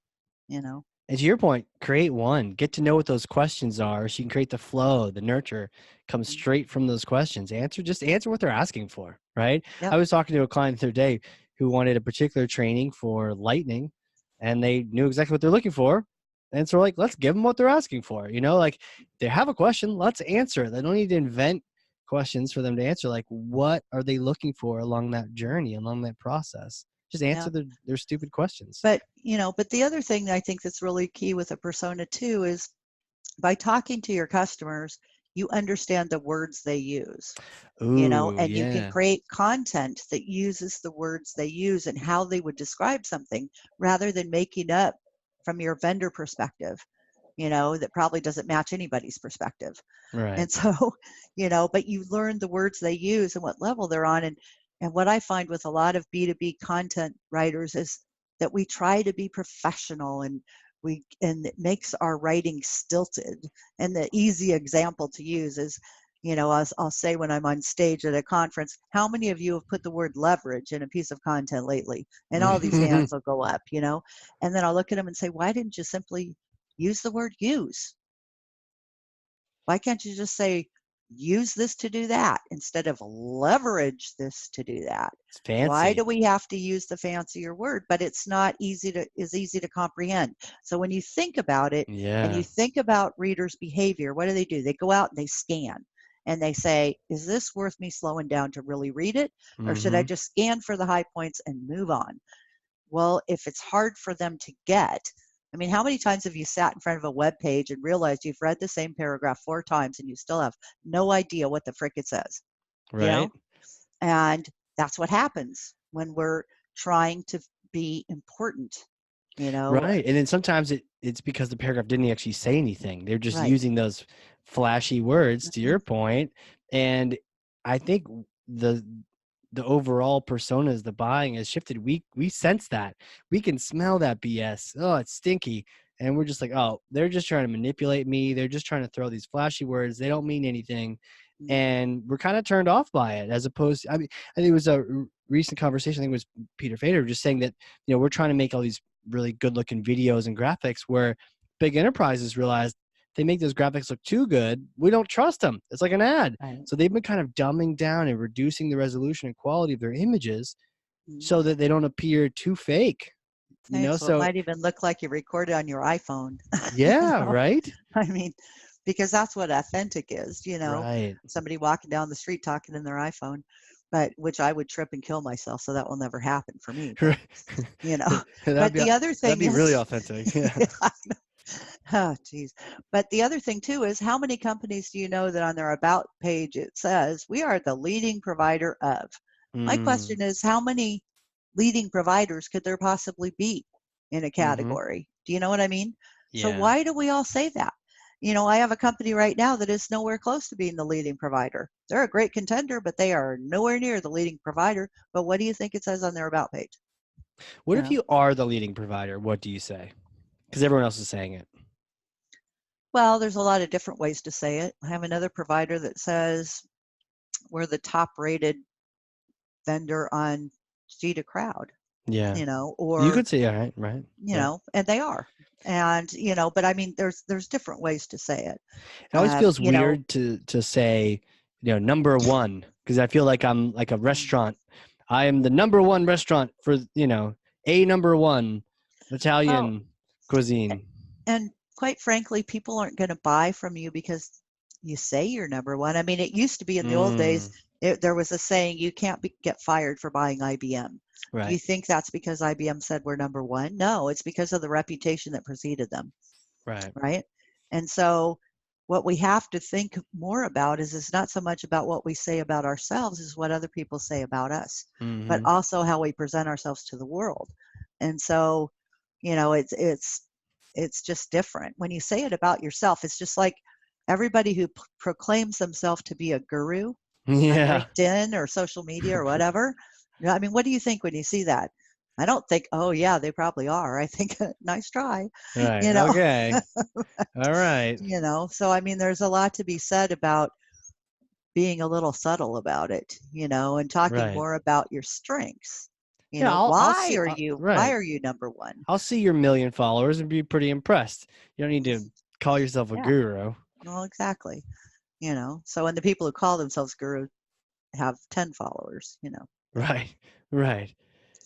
you know. And to your point, create one. Get to know what those questions are so you can create the flow, the nurture comes straight from those questions. Just answer what they're asking for, right? Yep. I was talking to a client the other day who wanted a particular training for lightning, and they knew exactly what they're looking for. And so like, let's give them what they're asking for. Like they have a question, let's answer it. They don't need to invent questions for them to answer. Like, what are they looking for along that journey, along that process? Just answer Yeah. their stupid questions. But the other thing that I think that's really key with a persona too is by talking to your customers, you understand the words they use, Ooh, and you can yeah. create content that uses the words they use and how they would describe something rather than making up from your vendor perspective, that probably doesn't match anybody's perspective. Right. And so, but you learn the words they use and what level they're on. And what I find with a lot of B2B content writers is that we try to be professional and it makes our writing stilted. And the easy example to use is, I'll say when I'm on stage at a conference, how many of you have put the word leverage in a piece of content lately? And all these hands will go up, and then I'll look at them and say, why didn't you simply use the word use? Why can't you just say, use this to do that instead of leverage this to do that? It's Why do fancy. we have to use the fancier word? But it's not easy to comprehend. So when you think about it and you Yeah. think about readers' behavior, what do? They go out and they scan and they say, is this worth me slowing down to really read it? Or should I Mm-hmm. just scan for the high points and move on? Well, if it's hard for them to get, I mean, how many times have you sat in front of a web page and realized you've read the same paragraph 4 times and you still have no idea what the frick it says? You Right. know? And that's what happens when we're trying to be important, you know? Right. And then sometimes it's because the paragraph didn't actually say anything. They're just Right. using those flashy words, to Mhm. your point. And I think the the overall personas, the buying has shifted. We sense that. We can smell that BS. Oh, it's stinky. And we're just like, oh, they're just trying to manipulate me. They're just trying to throw these flashy words. They don't mean anything. Mhm. And we're kind of turned off by it, as opposed to, I mean, I think it was a recent conversation. I think it was Peter Fader just saying that, we're trying to make all these really good looking videos and graphics where big enterprises realize they make those graphics look too good. We don't trust them. It's like an ad. Right. So they've been kind of dumbing down and reducing the resolution and quality of their images Mhm. so that they don't appear too fake. Right. So it So might even look like you recorded on your iPhone. you yeah, know? right? I mean, because that's what authentic is, Right. somebody walking down the street talking in their iPhone, but which I would trip and kill myself. So that will never happen for me. But, Right. you know, that'd but be the other that'd thing be really is, authentic. Yeah. yeah, oh, geez. But the other thing too is how many companies do you know that on their about page it says, we are the leading provider of? My Mm. question is, how many leading providers could there possibly be in a Mm-hmm. category? Do you know what I mean? So Yeah. why do we all say that? I have a company right now that is nowhere close to being the leading provider. They're a great contender, but they are nowhere near the leading provider. But what do you think it says on their about page? What You if know? you are the leading provider? What do you say? Because everyone else is saying it. Well, there's a lot of different ways to say it. I have another provider that says we're the top rated vendor on G to Crowd. Yeah. You or, could say, yeah, right. Yeah. and they are. And, but I mean, there's different ways to say it. It always feels You know, weird to say, number one, because I feel like I'm like a restaurant. I am the number one restaurant for, a number one well, Italian cuisine. and quite frankly, people aren't going to buy from you because you say you're number one. I mean, it used to be in the old days, Mm, there was a saying, you can't get fired for buying IBM. Do you right, think that's because IBM said we're number one? No, it's because of the reputation that preceded them, right, right? And so what we have to think more about is it's not so much about what we say about ourselves as what other people say about us, but mm-hmm, also how we present ourselves to the world. And so, it's just different. When you say it about yourself, it's just like everybody who proclaims themselves to be a guru on yeah, LinkedIn or social media or whatever. I mean, what do you think when you see that? I don't think, oh yeah, they probably are. I think, nice try, right, you know. okay, all right, So I mean, there's a lot to be said about being a little subtle about it, and talking right. more about your strengths. Yeah, I'll Why see, are you why right. are you number one? I'll see your million followers and be pretty impressed. You don't need to call yourself a Yeah, guru. well, exactly. So and the people who call themselves guru have 10 followers. Right, right.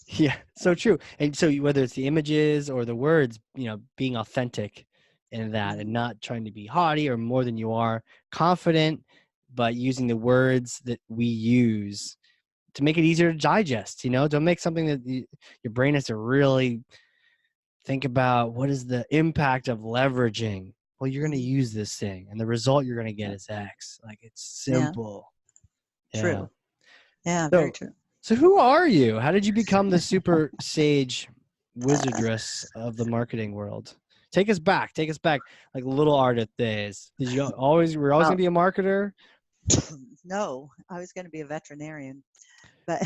Yeah, so true. And so whether it's the images or the words, being authentic in that and Mhm. not trying to be haughty or more than you are, confident, but using the words that we use to make it easier to digest, don't make something that your brain has to really think about what is the impact of leveraging. Well, you're going to Mhm. use this thing and the result you're going to get Yeah. is X. Like it's Yeah. simple. Yeah. True. Yeah, very So true. So who are you? How did you become the super sage wizardress of the marketing world? Take us back. Take us back like little Ardath days. Did you always were you always Well, gonna be a marketer? no, I was going to be a veterinarian, but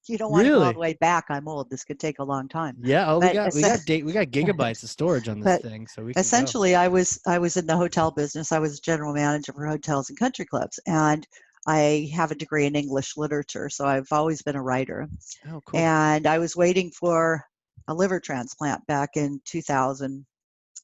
you don't want to go all the Really? way back. I'm old. This could take a long time. Yeah. Oh, we But got we got date we got gigabytes of storage on this but thing, so we can go. essentially, I was in the hotel business. I was general manager for hotels and country clubs, and I have a degree in English literature, so I've always been a writer. Oh, cool. And I was waiting for a liver transplant back in 2000,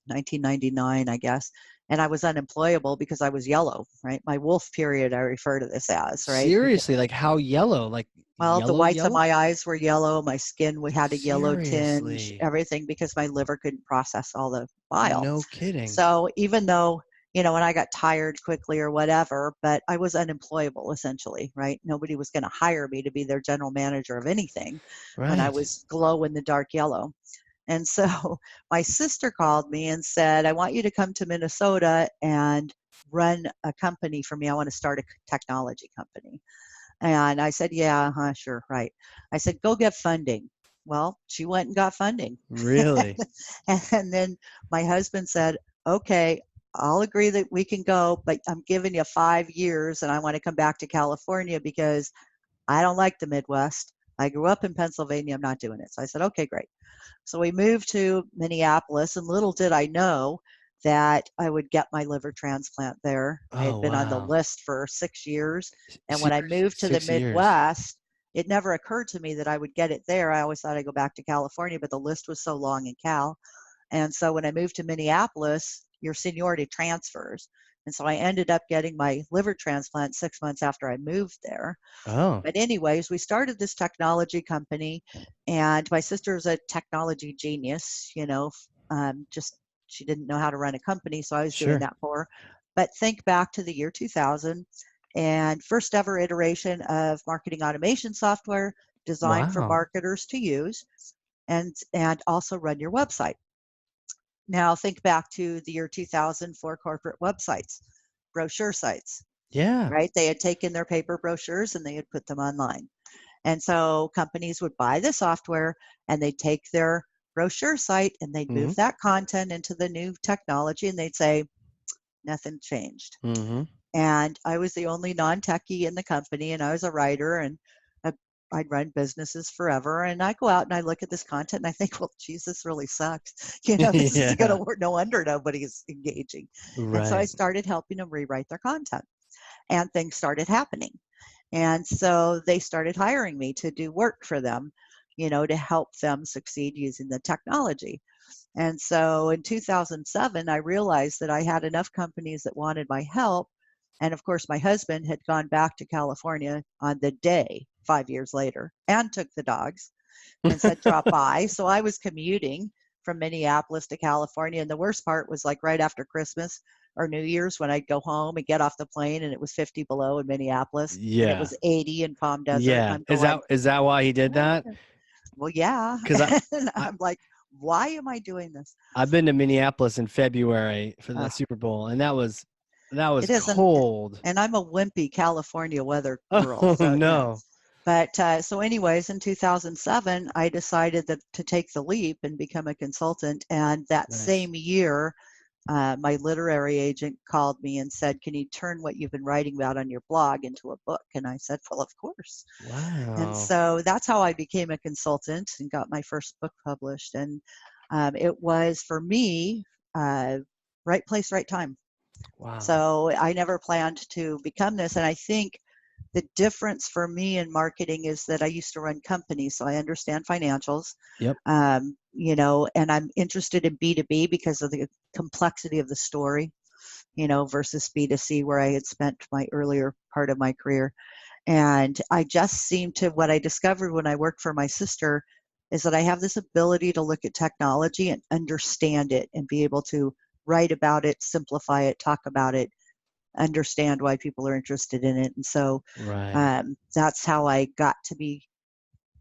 1999, I guess. And I was unemployable because I was yellow, right? My wolf period, I refer to this as, right? Because, Seriously, like how yellow? Like well, the yellow, whites of yellow? my eyes were yellow. My skin had a yellow tinge, Seriously. everything because my liver couldn't process all the bile. No kidding. So even though, when I got tired quickly or whatever, but I was unemployable essentially, right? Nobody was going to hire me to be their general manager of anything when I Right. was glow in the dark yellow. And so my sister called me and said, I want you to come to Minnesota and run a company for me. I want to start a technology company. And I said, yeah, sure, right. I said, go get funding. Well, she went and got funding. Really? And then my husband said, okay, I'll agree that we can go, but I'm giving you 5 years and I want to come back to California because I don't like the Midwest. I grew up in Pennsylvania. I'm not doing it. So I said, okay, great. So we moved to Minneapolis, and little did I know that I would get my liver transplant there. I Oh, had been on the wow. list for 6 years. And when I Seriously, moved to the 6 years. Midwest, it never occurred to me that I would get it there. I always thought I'd go back to California, but the list was so long in Cal. And so when I moved to Minneapolis, your seniority transfers. And so I ended up getting my liver transplant 6 months after I moved there. Oh, But anyways, we started this technology company, and my sister's a technology genius. Just she didn't know how to run a company, so I was doing sure. that for her. But think back to the year 2000, and first ever iteration of marketing automation software designed for Wow. marketers to use, and also run your website. Now think back to the year 2000 for corporate websites, brochure sites, Yeah. right? They had taken their paper brochures and they had put them online. And so companies would buy the software and they'd take their brochure site and they'd Mhm. move that content into the new technology and they'd say, nothing changed. Mhm. And I was the only non techie in the company and I was a writer and I- I'd run businesses forever. And I go out and I look at this content and I think, well, geez, this really sucks. This is going to Yeah. work. No wonder nobody's engaging. And so I Right. started helping them rewrite their content and things started happening. And so they started hiring me to do work for them, to help them succeed using the technology. And so in 2007, I realized that I had enough companies that wanted my help. And of course, my husband had gone back to California on the day 5 years later and took the dogs and said, drop by. So I was commuting from Minneapolis to California. And the worst part was like right after Christmas or New Year's when I'd go home and get off the plane and it was 50 below in Minneapolis and it Yeah. was 80 in Palm Desert. And Yeah. I'm going, Is that why he did that? well, yeah. Because And I I'm like, why am I doing this? I've been to Minneapolis in February for the Uh, Super Bowl, and that was it isn't. cold. And I'm a wimpy California weather girl. Oh So, no. But so, anyways, in 2007, I decided to take the leap and become a consultant. And that Nice. same year, my literary agent called me and said, "Can you turn what you've been writing about on your blog into a book?" And I said, "Well, of course." And Wow. so that's how I became a consultant and got my first book published. And it was for me, right place, right time. Wow. So I never planned to become this. And I think the difference for me in marketing is that I used to run companies, so I understand financials. Yep. And I'm interested in B2B because of the complexity of the story, versus B2C, where I had spent my earlier part of my career. And I just seem to, what I discovered when I worked for my sister is that I have this ability to look at technology and understand it and be able to write about it, simplify it, talk about it, understand why people are interested in it. And so that's how I got to be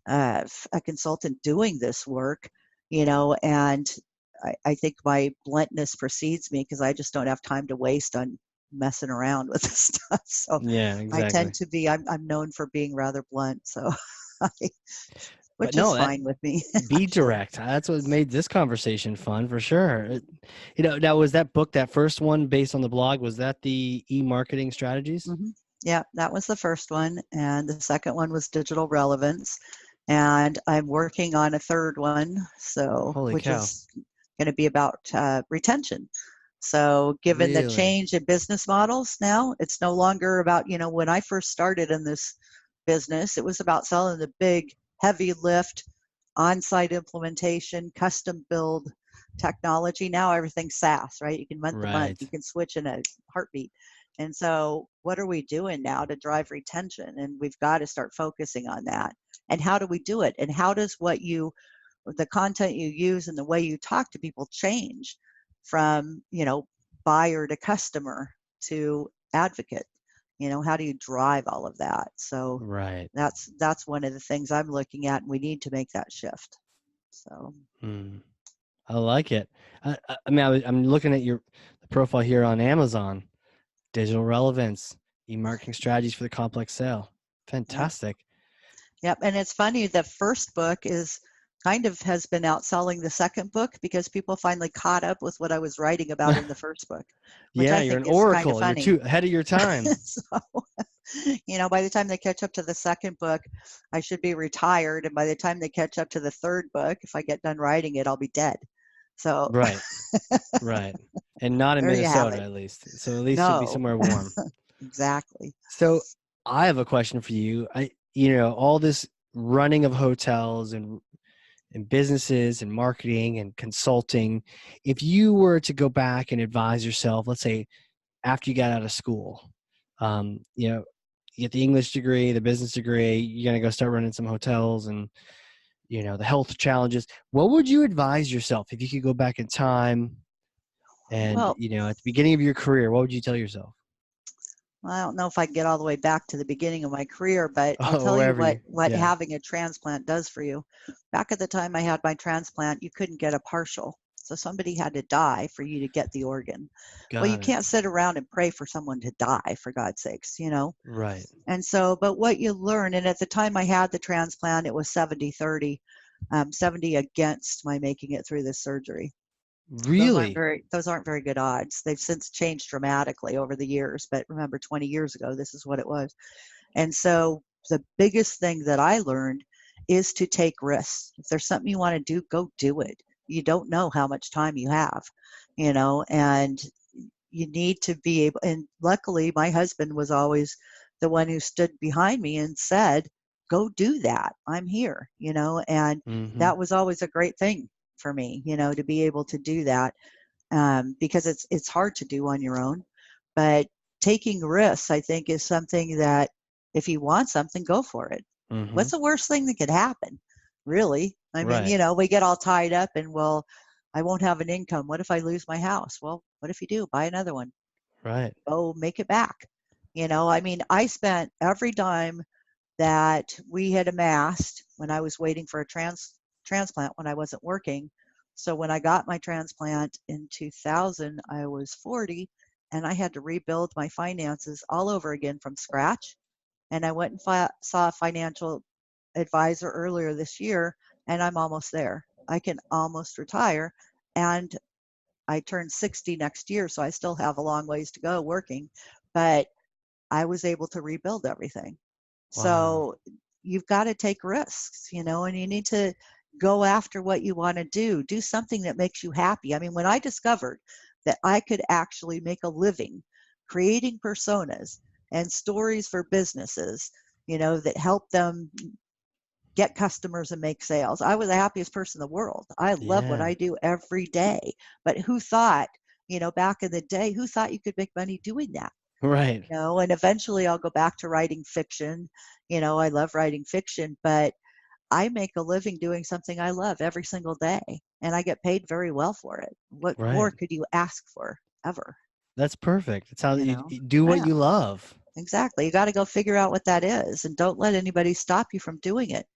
a consultant doing this work, and I think my bluntness precedes me because I just don't have time to waste on messing around with this stuff. So Yeah, exactly. I tend to be, I'm known for being rather blunt. So which no, is fine with me. Be direct. That's what made this conversation fun for sure. Now was that book, that first one based on the blog, was that the e-marketing strategies? Mm-hmm. Yeah, that was the first one. And the second one was digital relevance. And I'm working on a third one, which is going to be about retention. So given the change in business models now, it's no longer about, when I first started in this business, it was about selling the big, heavy lift, on-site implementation, custom build technology. Now everything's SaaS, right? You can month to month, you can switch in a heartbeat. And so what are we doing now to drive retention? And we've got to start focusing on that. And how do we do it? And how does the content you use and the way you talk to people change from, buyer to customer to advocate? How do you drive all of that? So that's one of the things I'm looking at, and we need to make that shift. So I like it. I'm looking at the profile here on Amazon. Digital relevance, e-marketing strategies for the complex sale. Fantastic. Yep. And it's funny, the first book has been outselling the second book because people finally caught up with what I was writing about in the first book. Which I you're think an oracle. You're too ahead of your time. So, by the time they catch up to the second book, I should be retired. And by the time they catch up to the third book, if I get done writing it, I'll be dead. So right. And not in Minnesota, at least. So at least you'll be somewhere warm. Exactly. So I have a question for you. All this running of hotels and businesses and marketing and consulting, if you were to go back and advise yourself, let's say after you got out of school, you get the English degree, the business degree, you're going to go start running some hotels and, the health challenges. What would you advise yourself if you could go back in time and, at the beginning of your career, what would you tell yourself? Well, I don't know if I can get all the way back to the beginning of my career, but I'll tell you what having a transplant does for you. Back at the time I had my transplant, you couldn't get a partial. So somebody had to die for you to get the organ. You can't sit around and pray for someone to die, for God's sakes, Right. And so, but what you learn, and at the time I had the transplant, it was 70-30, 70 against my making it through this surgery. Really? Those aren't very good odds. They've since changed dramatically over the years, but remember 20 years ago, this is what it was. And so the biggest thing that I learned is to take risks. If there's something you want to do, go do it. You don't know how much time you have, and you need to be able, and luckily my husband was always the one who stood behind me and said, go do that. I'm here, and Mm-hmm. that was always a great thing for me, to be able to do that, because it's hard to do on your own. But taking risks, I think, is something that if you want something, go for it. Mm-hmm. What's the worst thing that could happen? Really? I mean, Right. we get all tied up and, well, I won't have an income. What if I lose my house? Well, what if you do? Buy another one. Right. Go make it back. I mean, I spent every dime that we had amassed when I was waiting for a transplant when I wasn't working. So when I got my transplant in 2000, I was 40, and I had to rebuild my finances all over again from scratch. And I went and saw a financial advisor earlier this year, and I'm almost there. I can almost retire, and I turn 60 next year, so I still have a long ways to go working, but I was able to rebuild everything. Wow. So you've got to take risks, and you need to go after what you want to do. Do something that makes you happy. I mean, when I discovered that I could actually make a living creating personas and stories for businesses, that help them get customers and make sales, I was the happiest person in the world. I love what Yeah. I do every day. But who thought, back in the day, who thought you could make money doing that? Right. And eventually I'll go back to writing fiction. I love writing fiction, but I make a living doing something I love every single day, and I get paid very well for it. What more Right. could you ask for ever? That's perfect. It's how You you know? do what Yeah, you love. exactly. You got to go figure out what that is, and don't let anybody stop you from doing it.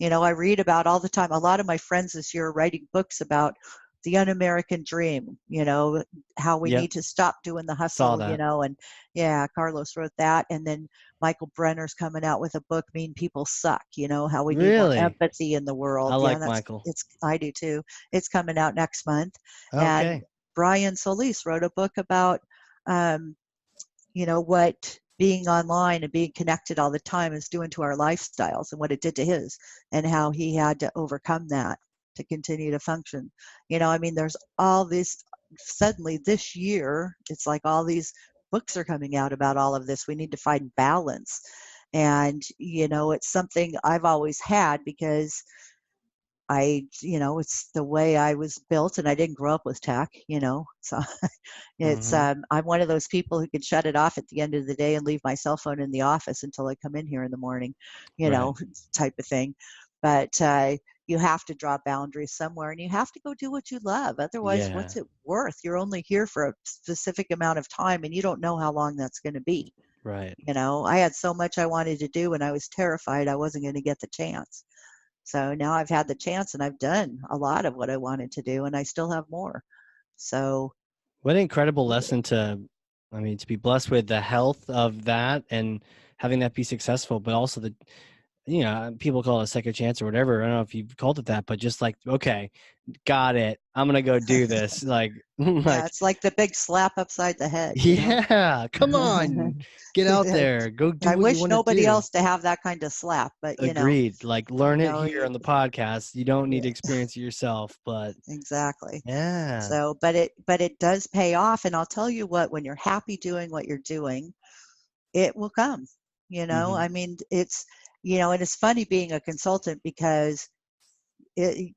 I read about all the time. A lot of my friends this year are writing books about the un-American dream, how we Yep. need to stop doing the Saw hustle, that. and yeah, Carlos wrote that. And then Michael Brenner's coming out with a book, Mean People Suck, how we need more Really? empathy in the world. I Yeah, like Michael. I do too. It's coming out next month. And Okay. Brian Solis wrote a book about, um, what being online and being connected all the time is doing to our lifestyles and what it did to his, and how he had to overcome that to continue to function. I mean, there's all this, suddenly this year, it's like all these books are coming out about all of this. We need to find balance. And, it's something I've always had because it's the way I was built, and I didn't grow up with tech, so Mm-hmm. I'm one of those people who can shut it off at the end of the day and leave my cell phone in the office until I come in here in the morning, Right. type of thing. But you have to draw boundaries somewhere, and you have to go do what you love. Otherwise, Yeah. what's it worth? You're only here for a specific amount of time, and you don't know how long that's going to be. Right. I had so much I wanted to do, and I was terrified I wasn't going to get the chance. So now I've had the chance, and I've done a lot of what I wanted to do, and I still have more. So What an incredible lesson to be blessed with the health of that and having that be successful, but also people call it a second chance or whatever. I don't know if you've called it that, but just like, okay, got it. I'm going to go do this. Like, yeah, like, it's like the big slap upside the head. yeah, come on, get out there, go do I what you wish want to nobody do. else to have that kind of slap, but Agreed. Like, learn it here you, on the podcast. You don't need to yeah, experience it yourself, but exactly. yeah. So, but it does pay off, and I'll tell you what, when you're happy doing what you're doing, it will come. Hmm. I mean, and it's funny being a consultant because it,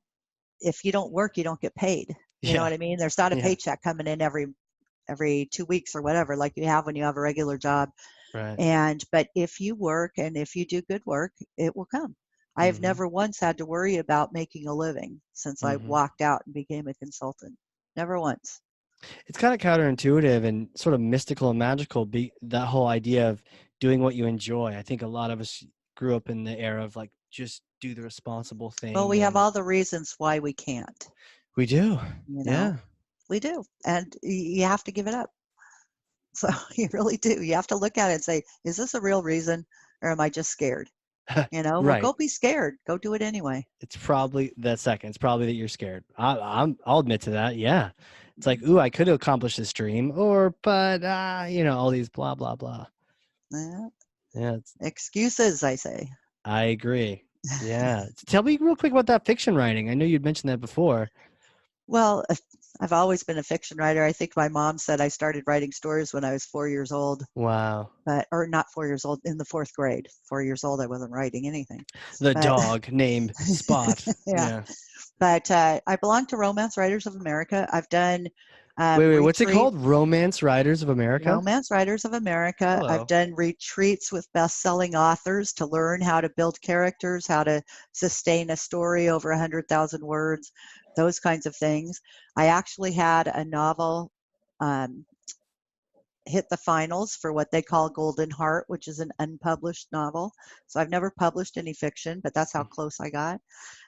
if you don't work, you don't get paid. You know Yeah. what I mean? There's not a Yeah. paycheck coming in every 2 weeks or whatever, like you have when you have a regular job. Right. But if you work and if you do good work, it will come. I've Hmm. never once had to worry about making a living since I Hmm. walked out and became a consultant. Never once. It's kind of counterintuitive and sort of mystical and magical. That whole idea of doing what you enjoy. I think a lot of us grew up in the era of like just do the responsible Well, thing, we have and all the reasons why we can't. we do. You know, Yeah. we do, and you have to give it up. So you really do. You have to look at it and say, is this a real reason, or am I just scared? Well, Right. go be scared. Go do it anyway. It's probably that second. It's probably that you're scared. I'll admit to that. Yeah. It's like, ooh, I could accomplish this dream, but all these blah blah blah. Yeah. Yeah, Excuses, I say. I agree. Yeah. Tell me real quick about that fiction writing. I know you'd mentioned that before. Well, I've always been a fiction writer. I think my mom said I started writing stories when I was 4 years old, Wow. or not 4 years old, in the 4th grade. 4 years old, I wasn't writing anything. The But dog named Spot. yeah, Yeah. but I belong to Romance Writers of America. I've done Wait, what's it retreat called? Romance Writers of America? Romance Writers of America. I've Hello. done retreats with best-selling authors to learn how to build characters, how to sustain a story over 100,000 words, those kinds of things. I actually had a novel um, hit the finals for what they call Golden Heart, which is an unpublished novel. So I've never published any fiction, but that's how close I got.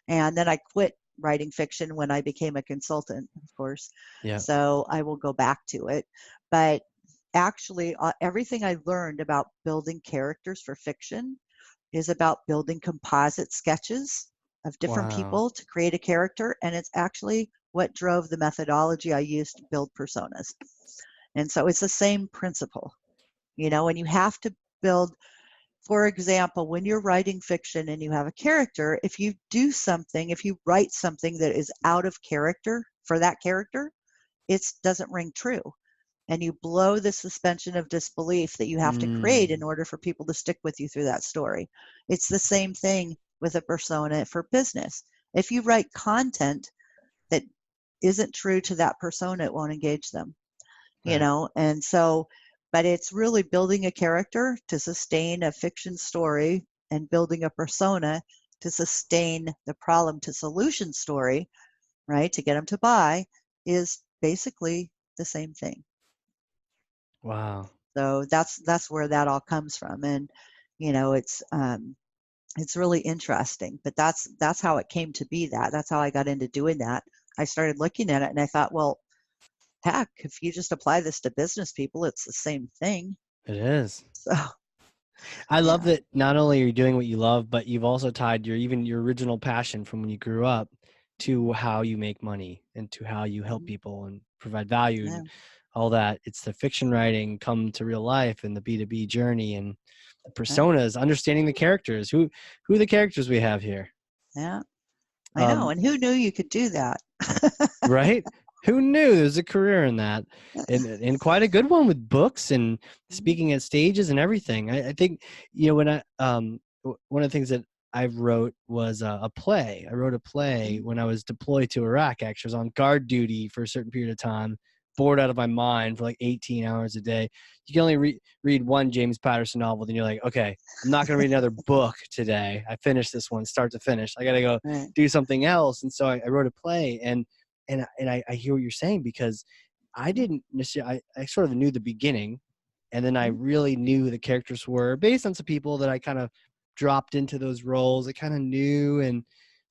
And then I quit writing fiction when I became a consultant, of course. Yeah. So I will go back to it. But actually, everything I learned about building characters for fiction is about building composite sketches of different Wow. people to create a character. And it's actually what drove the methodology I used to build personas. And so it's the same principle, and you have to build. For example, when you're writing fiction and you have a character, if you write something that is out of character for that character, it doesn't ring true. And you blow the suspension of disbelief that you have to create in Mm. order for people to stick with you through that story. It's the same thing with a persona for business. If you write content that isn't true to that persona, it won't engage them, Right. and so, but it's really building a character to sustain a fiction story and building a persona to sustain the problem to solution story, right, to get them to buy, is basically the same thing. Wow. So that's where that all comes from. And it's really interesting, but that's how it came to be. That's how I got into doing that. I started looking at it and I thought, well, heck, if you just apply this to business people, it's the same thing. It is. So, I love yeah. that not only are you doing what you love, but you've also tied your original passion from when you grew up to how you make money and to how you help Mhm. people and provide value Yeah. and all that. It's the fiction writing come to real life and the B2B journey and the Yeah. personas, understanding the characters. Who are the characters we have here? Yeah. I know. Um, And who knew you could do that? right? Who knew there's a career in that, and quite a good one with books and speaking at stages and everything. I think when one of the things that I wrote was a play. I wrote a play when I was deployed to Iraq. Actually, I was on guard duty for a certain period of time, bored out of my mind for like 18 hours a day. You can only read one James Patterson novel, then you're like, okay, I'm not going to read another book today. I finished this one, start to finish. I got to go Right. do something else, and so I wrote a play and I hear what you're saying because I didn't necessarily I sort of knew the beginning, and then I Mhm. really knew who the characters were based on some people that I kind of dropped into those roles. I kind of knew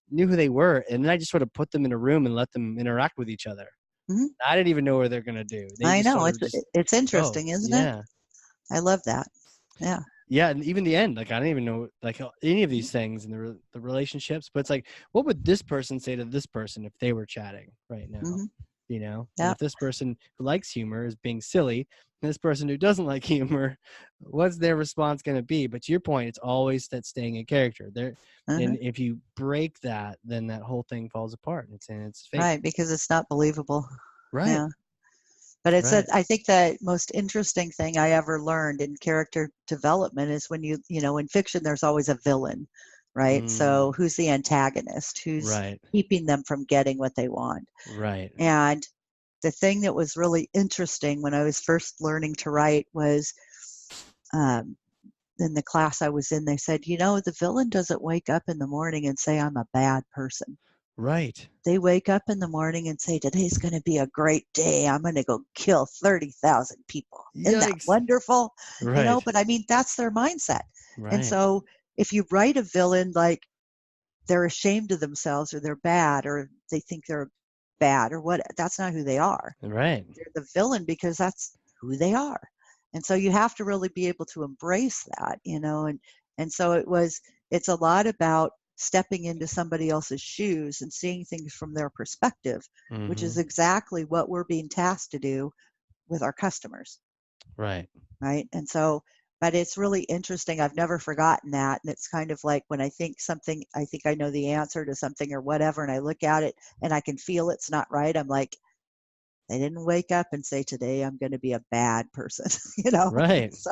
who they were, and then I just sort of put them in a room and let them interact with each other. Mhm. I didn't even know what they're gonna do. They I just know. sort It's of just it's go. interesting, isn't it? Yeah. I love that. Yeah. Yeah, and even the end, like I didn't even know like any of these things and the relationships. But it's like, what would this person say to this person if they were chatting right now? Mm-hmm. And Yeah. if this person who likes humor is being silly, and this person who doesn't like humor, what's their response going to be? But to your point, it's always that staying in character there. Uh-huh. And if you break that, then that whole thing falls apart. It's fake. Right. Because it's not believable. Right. Yeah. But Right. I think the most interesting thing I ever learned in character development is when in fiction, there's always a villain, right? Mm, So who's the antagonist? Who's right. keeping them from getting what they want? Right. And the thing that was really interesting when I was first learning to write was um, in the class I was in, they said, the villain doesn't wake up in the morning and say, I'm a bad person. Right. They wake up in the morning and say, today's going to be a great day. I'm going to go kill 30,000 people. Isn't that Yikes. wonderful? Right. But I mean, that's their mindset. And Right. so if you write a villain like they're ashamed of themselves or they're bad or they think they're bad or what, that's not who they are. Right. They're the villain because that's who they are. And so you have to really be able to embrace that, and so it's a lot about stepping into somebody else's shoes and seeing things from their perspective, which Mm-hmm. is exactly what we're being tasked to do with our customers, Right. right? And so, but it's really interesting. I've never forgotten that. And it's kind of like when I think I know the answer to something or whatever, and I look at it and I can feel it's not right. I'm like, They didn't wake up and say, today I'm going to be a bad person, Right. So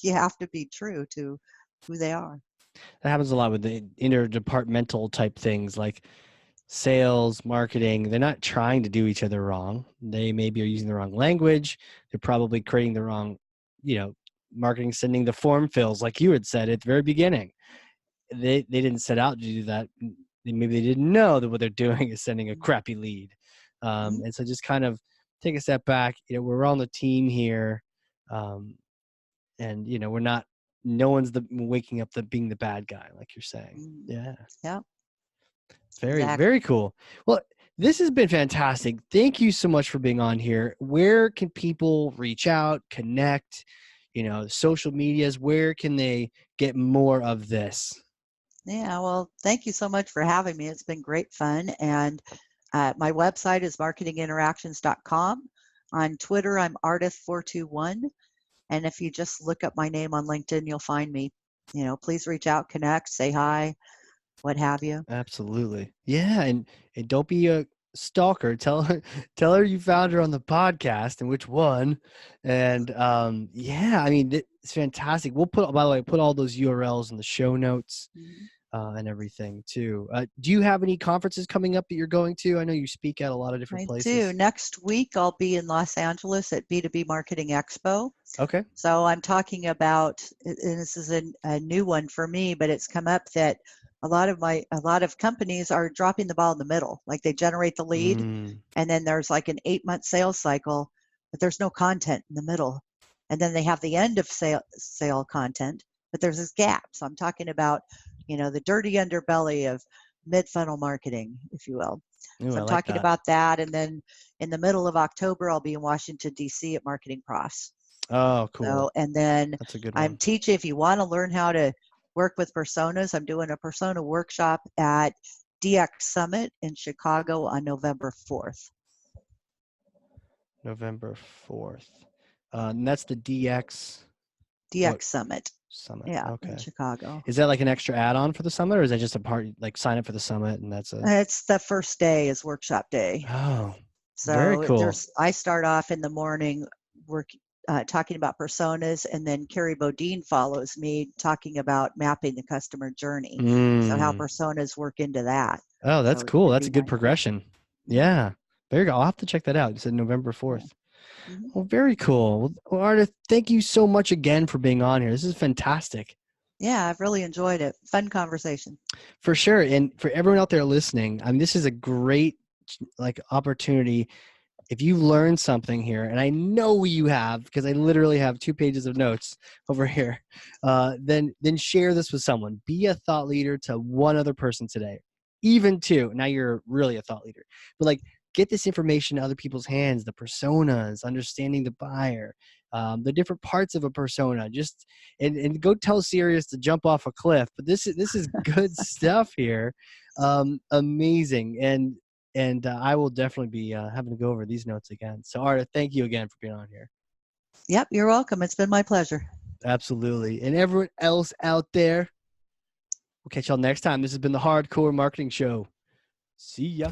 you have to be true to who they are. That happens a lot with the interdepartmental type things like sales, marketing. They're not trying to do each other wrong. They maybe are using the wrong language. They're probably creating the wrong, marketing, sending the form fills like you had said at the very beginning. They didn't set out to do that. Maybe they didn't know that what they're doing is sending a crappy lead. And so just kind of take a step back. We're on the team here. And, we're not, no one's waking up being the bad guy, like you're saying. Yeah. Yeah. Very, Exactly. very cool. Well, this has been fantastic. Thank you so much for being on here. Where can people reach out, connect, social medias? Where can they get more of this? Yeah, well, thank you so much for having me. It's been great fun. And my website is marketinginteractions.com. On Twitter, I'm Ardath421. And if you just look up my name on LinkedIn, you'll find me. Please reach out, connect, say hi, what have you. Absolutely. Yeah. And don't be a stalker. Tell her you found her on the podcast and which one. And yeah, I mean, it's fantastic. We'll put all those URLs in the show notes. And everything too. Do you have any conferences coming up that you're going to? I know you speak at a lot of different places. I do. Next week, I'll be in Los Angeles at B2B Marketing Expo. Okay. So I'm talking about, and this is a new one for me, but it's come up that a lot of companies are dropping the ball in the middle. Like they generate the lead, and then there's like an 8-month sales cycle, but there's no content in the middle. And then they have the end of sale content, but there's this gap. So I'm talking about the dirty underbelly of mid-funnel marketing, if you will. Ooh, so I'm talking about that. And then in the middle of October, I'll be in Washington, D.C. at Marketing Profs. Oh, cool. So, and then that's a good one. I'm teaching, if you want to learn how to work with personas, I'm doing a persona workshop at DX Summit in Chicago on November 4th. November 4th. And that's the DX Summit. Yeah, okay. in Chicago. Is that like an extra add-on for the summit, or is that just a part, like sign up for the summit and that's It's the first day is workshop day. Oh, so very cool. I start off in the morning talking about personas, and then Carrie Bodine follows me talking about mapping the customer journey. So how personas work into that. Oh, that's cool. That's a good progression. Yeah. Very good. I'll have to check that out. You said November 4th. Well, very cool. Well, Ardath, thank you so much again for being on here. This is fantastic. Yeah, I've really enjoyed it. Fun conversation. For sure. And for everyone out there listening, this is a great opportunity. If you learn something here, and I know you have, because I literally have 2 pages of notes over here, then share this with someone. Be a thought leader to one other person today, even 2. Now you're really a thought leader. But get this information in other people's hands, the personas, understanding the buyer, the different parts of a persona. Just and go tell Sirius to jump off a cliff. But this is good stuff here. Amazing. And I will definitely be having to go over these notes again. So Ardath, thank you again for being on here. Yep, you're welcome. It's been my pleasure. Absolutely. And everyone else out there, we'll catch y'all next time. This has been the Hardcore Marketing Show. See ya.